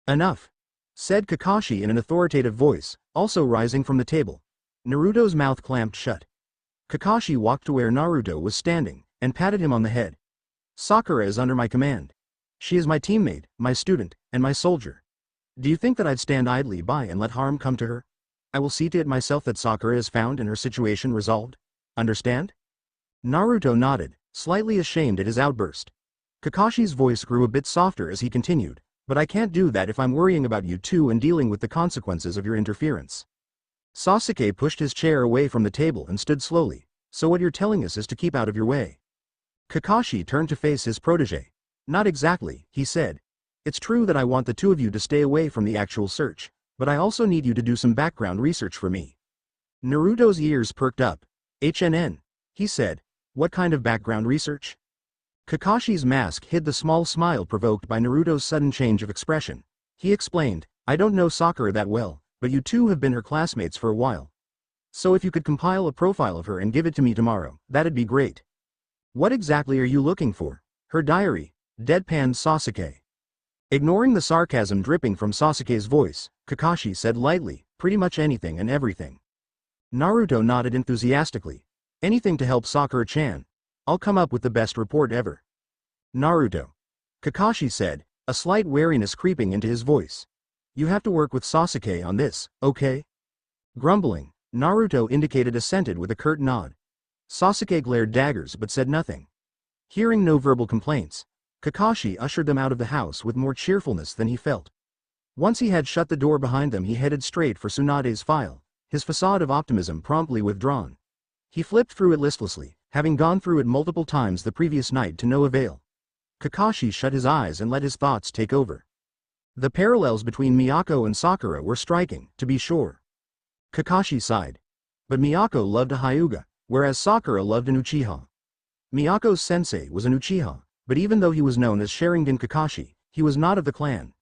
enough," said Kakashi in an authoritative voice, also rising from the table. Naruto's mouth clamped shut. Kakashi walked to where Naruto was standing, and patted him on the head. "Sakura is under my command. She is my teammate, my student, and my soldier. Do you think that I'd stand idly by and let harm come to her? I will see to it myself that Sakura is found and her situation resolved. Understand?" Naruto nodded, slightly ashamed at his outburst. Kakashi's voice grew a bit softer as he continued, "But I can't do that if I'm worrying about you two and dealing with the consequences of your interference." Sasuke pushed his chair away from the table and stood slowly. "So what you're telling us is to keep out of your way?" Kakashi turned to face his protege. "Not exactly," he said. "It's true that I want the two of you to stay away from the actual search, but I also need you to do some background research for me." Naruto's ears perked up. "HNN," he said. "What kind of background research?" Kakashi's mask hid the small smile provoked by Naruto's sudden change of expression. He explained, "I don't know Sakura that well, but you two have been her classmates for a while. So if you could compile a profile of her and give it to me tomorrow, that'd be great." "What exactly are you looking for?" "Her diary," deadpanned Sasuke. Ignoring the sarcasm dripping from Sasuke's voice, Kakashi said lightly, "Pretty much anything and everything." Naruto nodded enthusiastically. "Anything to help Sakura-chan. I'll come up with the best report ever." "Naruto," Kakashi said, a slight wariness creeping into his voice. "You have to work with Sasuke on this, okay?" Grumbling, Naruto indicated assented with a curt nod. Sasuke glared daggers but said nothing. Hearing no verbal complaints, Kakashi ushered them out of the house with more cheerfulness than he felt. Once he had shut the door behind them, he headed straight for Tsunade's file, his facade of optimism promptly withdrawn. He flipped through it listlessly, having gone through it multiple times the previous night to no avail. Kakashi shut his eyes and let his thoughts take over. The parallels between Makako and Sakura were striking, to be sure. Kakashi sighed. But Makako loved a Hyuga, whereas Sakura loved an Uchiha. Miyako's sensei was an Uchiha, but even though he was known as Sharingan Kakashi, he was not of the clan.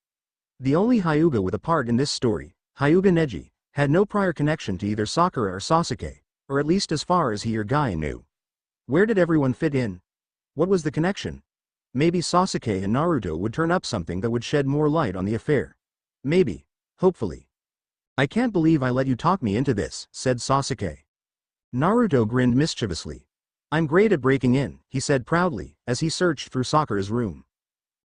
The only Hyuga with a part in this story, Hyuga Neji, had no prior connection to either Sakura or Sasuke, or at least as far as he or Guy knew. Where did everyone fit in? What was the connection? Maybe Sasuke and Naruto would turn up something that would shed more light on the affair. Maybe. Hopefully. "I can't believe I let you talk me into this," said Sasuke. Naruto grinned mischievously. "I'm great at breaking in," he said proudly, as he searched through Sakura's room.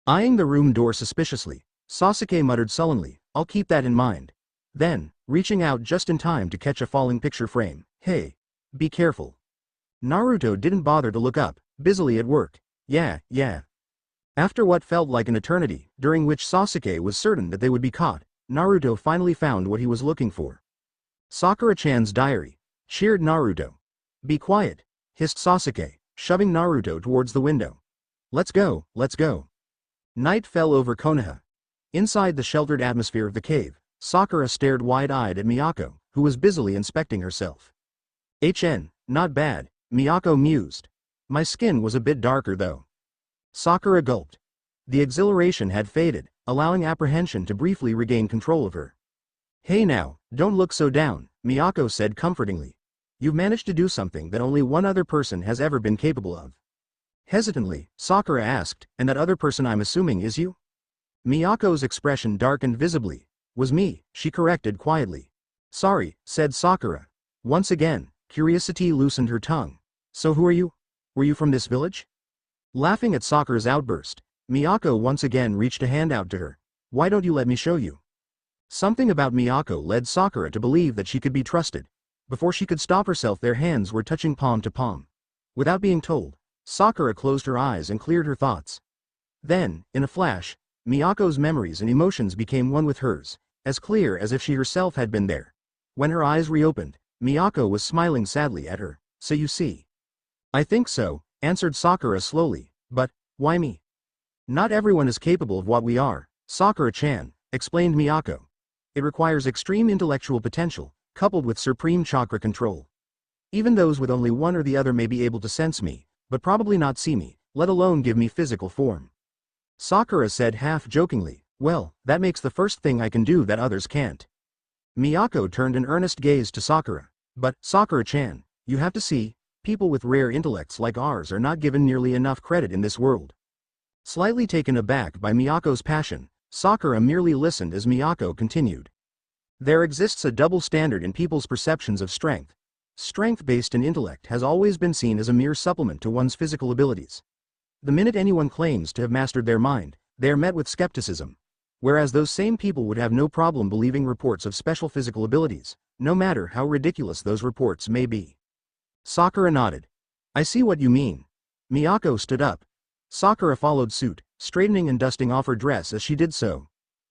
Eyeing the room door suspiciously, Sasuke muttered sullenly, "I'll keep that in mind." Then, reaching out just in time to catch a falling picture frame, "Hey, be careful." Naruto didn't bother to look up, busily at work. Yeah. After what felt like an eternity, during which Sasuke was certain that they would be caught, Naruto finally found what he was looking for. Sakura-chan's diary, cheered Naruto. "Be quiet," hissed Sasuke, shoving Naruto towards the window. Let's go." Night fell over Konoha. Inside the sheltered atmosphere of the cave, Sakura stared wide-eyed at Makako, who was busily inspecting herself. Not bad," Makako mused. "My skin was a bit darker though." Sakura gulped. The exhilaration had faded, allowing apprehension to briefly regain control of her. "Hey now, don't look so down," Makako said comfortingly. "You've managed to do something that only one other person has ever been capable of." Hesitantly, Sakura asked, "And that other person I'm assuming is you?" Miyako's expression darkened visibly. "Was me," she corrected quietly. "Sorry," said Sakura. Once again, curiosity loosened her tongue. "So who are you? Were you from this village?" Laughing at Sakura's outburst, Makako once again reached a hand out to her. "Why don't you let me show you?" Something about Makako led Sakura to believe that she could be trusted. Before she could stop herself, their hands were touching palm to palm. Without being told, Sakura closed her eyes and cleared her thoughts. Then, in a flash, Miyako's memories and emotions became one with hers, as clear as if she herself had been there. When her eyes reopened, Miyako was smiling sadly at her. "So you see." "I think so," answered Sakura slowly, "but, why me?" "Not everyone is capable of what we are, Sakura-chan," explained Miyako. "It requires extreme intellectual potential, coupled with supreme chakra control. Even those with only one or the other may be able to sense me, but probably not see me, let alone give me physical form." Sakura said half-jokingly, "Well, that makes the first thing I can do that others can't." Miyako turned an earnest gaze to Sakura. "But, Sakura-chan, you have to see, people with rare intellects like ours are not given nearly enough credit in this world." Slightly taken aback by Miyako's passion, Sakura merely listened as Miyako continued. "There exists a double standard in people's perceptions of strength. Strength based in intellect has always been seen as a mere supplement to one's physical abilities. The minute anyone claims to have mastered their mind, they are met with skepticism. Whereas those same people would have no problem believing reports of special physical abilities, no matter how ridiculous those reports may be." Sakura nodded. "I see what you mean." Miyako stood up. Sakura followed suit, straightening and dusting off her dress as she did so.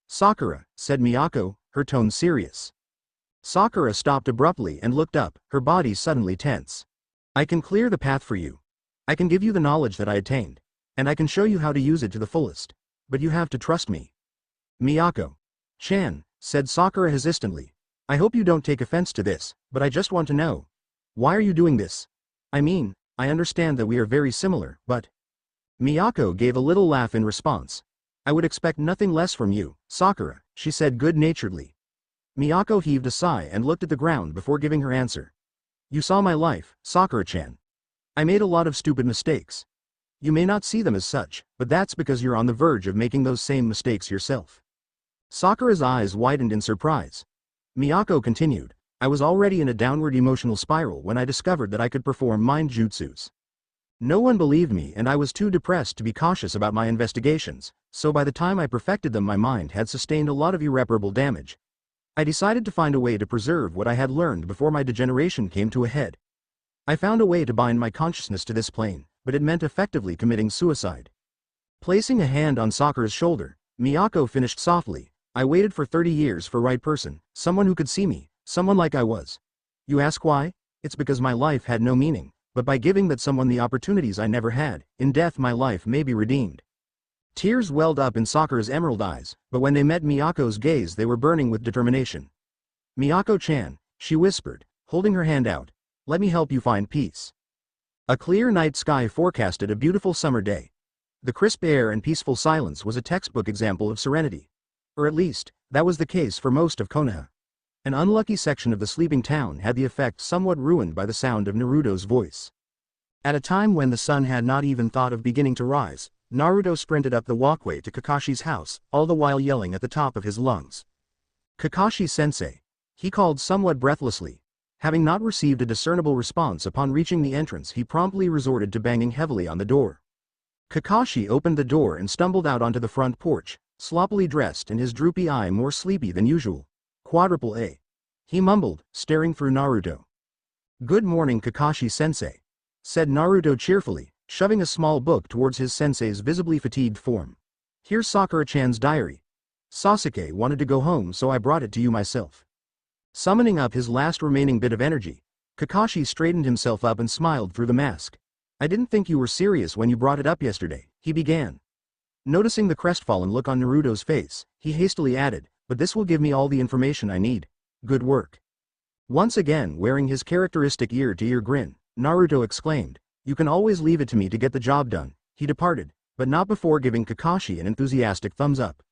"Sakura," said Miyako, her tone serious. Sakura stopped abruptly and looked up, her body suddenly tense. "I can clear the path for you. I can give you the knowledge that I attained, and I can show you how to use it to the fullest. But you have to trust me." "Miyako-chan," said Sakura hesitantly, "I hope you don't take offense to this, but I just want to know. Why are you doing this? I mean, I understand that we are very similar, but—" Miyako gave a little laugh in response. "I would expect nothing less from you, Sakura," she said good-naturedly. Miyako heaved a sigh and looked at the ground before giving her answer. "You saw my life, Sakura-chan. I made a lot of stupid mistakes. You may not see them as such, but that's because you're on the verge of making those same mistakes yourself." Sakura's eyes widened in surprise. Miyako continued, "I was already in a downward emotional spiral when I discovered that I could perform mind jutsus. No one believed me and I was too depressed to be cautious about my investigations, so by the time I perfected them my mind had sustained a lot of irreparable damage. I decided to find a way to preserve what I had learned before my degeneration came to a head. I found a way to bind my consciousness to this plane, but it meant effectively committing suicide." Placing a hand on Sakura's shoulder, Miyako finished softly, "I waited for 30 years for right person, someone who could see me, someone like I was. You ask why? It's because my life had no meaning, but by giving that someone the opportunities I never had, in death my life may be redeemed." Tears welled up in Sakura's emerald eyes, but when they met Miyako's gaze they were burning with determination. "Miyako-chan," she whispered, holding her hand out, "let me help you find peace." A clear night sky forecasted a beautiful summer day. The crisp air and peaceful silence was a textbook example of serenity. Or at least, that was the case for most of Konoha. An unlucky section of the sleeping town had the effect somewhat ruined by the sound of Naruto's voice. At a time when the sun had not even thought of beginning to rise, Naruto sprinted up the walkway to Kakashi's house, all the while yelling at the top of his lungs. "Kakashi-sensei," he called somewhat breathlessly. Having not received a discernible response upon reaching the entrance he promptly resorted to banging heavily on the door. Kakashi opened the door and stumbled out onto the front porch, sloppily dressed and his droopy eye more sleepy than usual. "Quadruple A," he mumbled, staring through Naruto. "Good morning Kakashi-sensei," said Naruto cheerfully, shoving a small book towards his sensei's visibly fatigued form. "Here's Sakura-chan's diary. Sasuke wanted to go home so I brought it to you myself." Summoning up his last remaining bit of energy, Kakashi straightened himself up and smiled through the mask. "I didn't think you were serious when you brought it up yesterday," he began. Noticing the crestfallen look on Naruto's face, he hastily added, "But this will give me all the information I need. Good work." Once again wearing his characteristic ear-to-ear grin, Naruto exclaimed, "You can always leave it to me to get the job done." He departed, but not before giving Kakashi an enthusiastic thumbs up.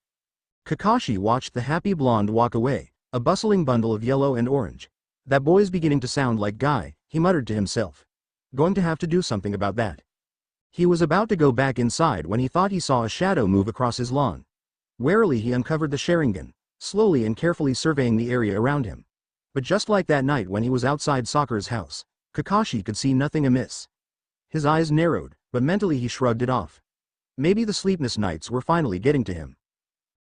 Kakashi watched the happy blonde walk away, a bustling bundle of yellow and orange. "That boy's beginning to sound like Guy," he muttered to himself. "Going to have to do something about that." He was about to go back inside when he thought he saw a shadow move across his lawn. Warily he uncovered the Sharingan, slowly and carefully surveying the area around him. But just like that night when he was outside Sakura's house, Kakashi could see nothing amiss. His eyes narrowed, but mentally he shrugged it off. Maybe the sleepless nights were finally getting to him.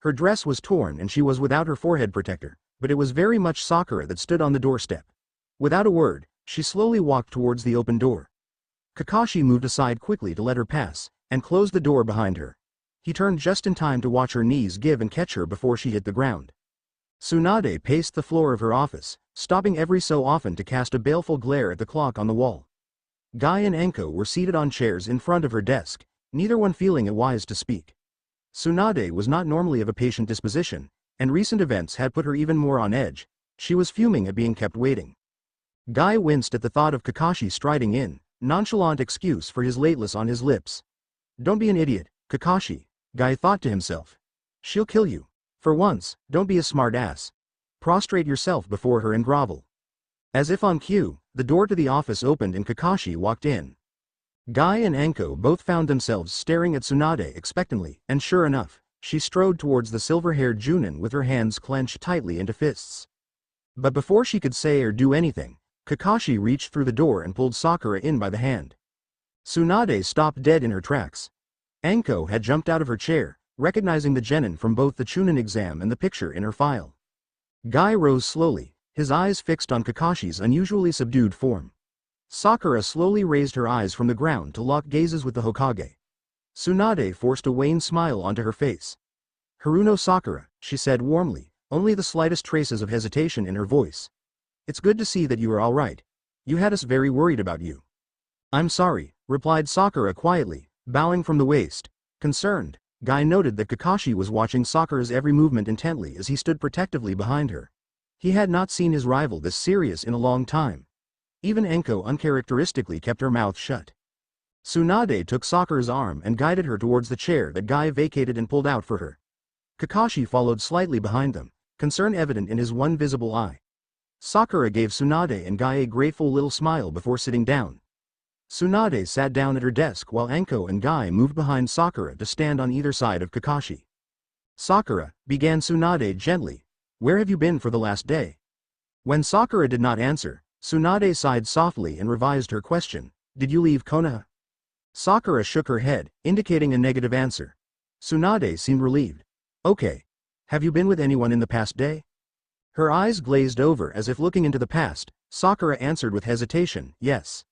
Her dress was torn and she was without her forehead protector, but it was very much Sakura that stood on the doorstep. Without a word, she slowly walked towards the open door. Kakashi moved aside quickly to let her pass, and closed the door behind her. He turned just in time to watch her knees give and catch her before she hit the ground. Tsunade paced the floor of her office, stopping every so often to cast a baleful glare at the clock on the wall. Guy and Enko were seated on chairs in front of her desk, neither one feeling it wise to speak. Tsunade was not normally of a patient disposition, and recent events had put her even more on edge. She was fuming at being kept waiting. Guy winced at the thought of Kakashi striding in, nonchalant excuse for his lateness on his lips. Don't be an idiot, Kakashi, Guy thought to himself. She'll kill you. For once, don't be a smart ass. Prostrate yourself before her and grovel. As if on cue, the door to the office opened and Kakashi walked in. Guy and Enko both found themselves staring at Tsunade expectantly, and sure enough, she strode towards the silver-haired Junin with her hands clenched tightly into fists. But before she could say or do anything, Kakashi reached through the door and pulled Sakura in by the hand. Tsunade stopped dead in her tracks. Enko had jumped out of her chair, recognizing the genin from both the Chunin exam and the picture in her file. Guy rose slowly, his eyes fixed on Kakashi's unusually subdued form. Sakura slowly raised her eyes from the ground to lock gazes with the Hokage. Tsunade forced a wan smile onto her face. Haruno Sakura, she said warmly, only the slightest traces of hesitation in her voice. It's good to see that you are all right. You had us very worried about you. I'm sorry, replied Sakura quietly, bowing from the waist. Concerned, Guy noted that Kakashi was watching Sakura's every movement intently as he stood protectively behind her. He had not seen his rival this serious in a long time. Even Enko uncharacteristically kept her mouth shut. Tsunade took Sakura's arm and guided her towards the chair that Guy vacated and pulled out for her. Kakashi followed slightly behind them, concern evident in his one visible eye. Sakura gave Tsunade and Guy a grateful little smile before sitting down. Tsunade sat down at her desk while Enko and Guy moved behind Sakura to stand on either side of Kakashi. Sakura, began Tsunade gently, where have you been for the last day? When Sakura did not answer, Tsunade sighed softly and revised her question, did you leave Konoha? Sakura shook her head, indicating a negative answer. Tsunade seemed relieved. Okay. Have you been with anyone in the past day? Her eyes glazed over as if looking into the past. Sakura answered with hesitation, yes.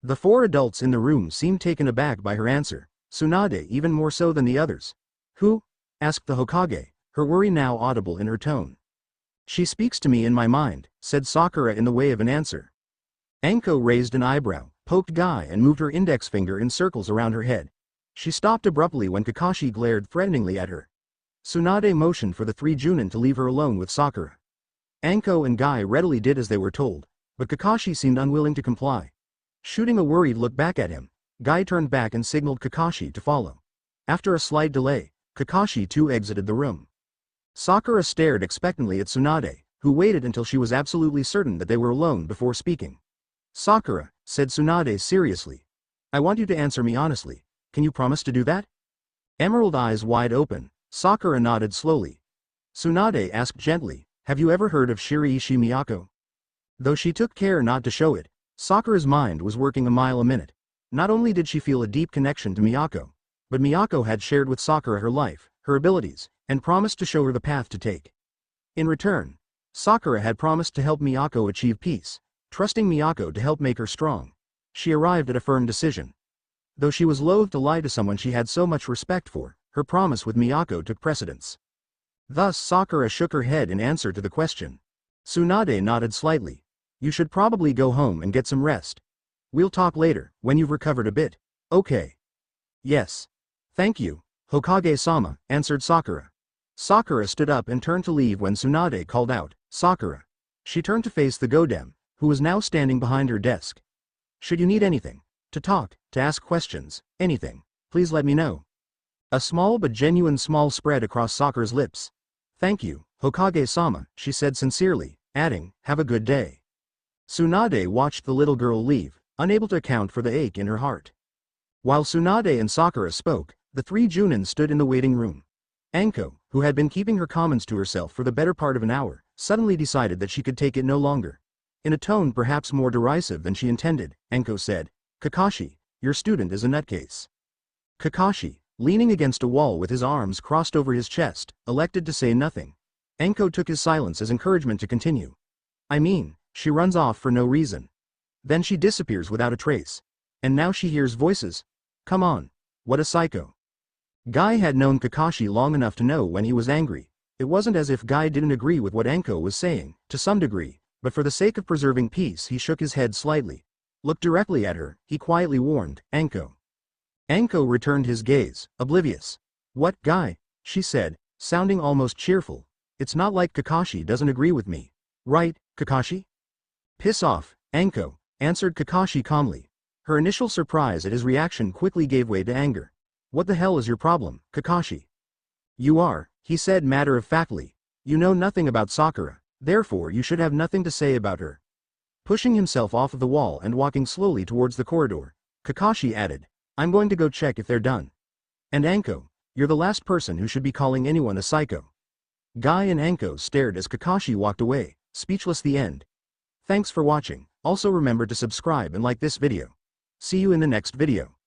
The four adults in the room seemed taken aback by her answer, Tsunade even more so than the others. Who? Asked the Hokage, her worry now audible in her tone. She speaks to me in my mind, said Sakura in the way of an answer. Enko raised an eyebrow, poked Guy and moved her index finger in circles around her head. She stopped abruptly when Kakashi glared threateningly at her. Tsunade motioned for the three Junin to leave her alone with Sakura. Enko and Guy readily did as they were told, but Kakashi seemed unwilling to comply. Shooting a worried look back at him, Guy turned back and signaled Kakashi to follow. After a slight delay, Kakashi too exited the room. Sakura stared expectantly at Tsunade, who waited until she was absolutely certain that they were alone before speaking. Sakura, said Tsunade seriously. I want you to answer me honestly. Can you promise to do that? Emerald eyes wide open, Sakura nodded slowly. Tsunade asked gently, have you ever heard of Shiraishi Miyako? Though she took care not to show it, Sakura's mind was working a mile a minute. Not only did she feel a deep connection to Miyako, but Miyako had shared with Sakura her life, her abilities, and promised to show her the path to take. In return, Sakura had promised to help Miyako achieve peace, trusting Miyako to help make her strong. She arrived at a firm decision. Though she was loath to lie to someone she had so much respect for, her promise with Miyako took precedence. Thus Sakura shook her head in answer to the question. Tsunade nodded slightly. You should probably go home and get some rest. We'll talk later, when you've recovered a bit. Okay. Yes. Thank you, Hokage-sama, answered Sakura. Sakura stood up and turned to leave when Tsunade called out, Sakura. She turned to face the Godem, who was now standing behind her desk. Should you need anything, to talk, to ask questions, anything, please let me know. A small but genuine smile spread across Sakura's lips. Thank you, Hokage-sama, she said sincerely, adding, have a good day. Tsunade watched the little girl leave, unable to account for the ache in her heart. While Tsunade and Sakura spoke, the three Junin stood in the waiting room. Enko, who had been keeping her comments to herself for the better part of an hour, suddenly decided that she could take it no longer. In a tone perhaps more derisive than she intended, Enko said, Kakashi, your student is a nutcase. Kakashi, Leaning against a wall with his arms crossed over his chest, elected to say nothing. Anko took his silence as encouragement to continue. I mean, she runs off for no reason. Then she disappears without a trace. And now she hears voices. Come on. What a psycho. Guy had known Kakashi long enough to know when he was angry. It wasn't as if Guy didn't agree with what Anko was saying, to some degree, but for the sake of preserving peace he shook his head slightly. Look directly at her, he quietly warned, Anko. Anko returned his gaze, oblivious. What, Guy? She said, sounding almost cheerful. It's not like Kakashi doesn't agree with me. Right, Kakashi? Piss off, Anko, answered Kakashi calmly. Her initial surprise at his reaction quickly gave way to anger. What the hell is your problem, Kakashi? You are, he said matter-of-factly. You know nothing about Sakura, therefore you should have nothing to say about her. Pushing himself off of the wall and walking slowly towards the corridor, Kakashi added, I'm going to go check if they're done. And Anko, you're the last person who should be calling anyone a psycho. Guy and Anko stared as Kakashi walked away, speechless. The end. Thanks for watching, also remember to subscribe and like this video. See you in the next video.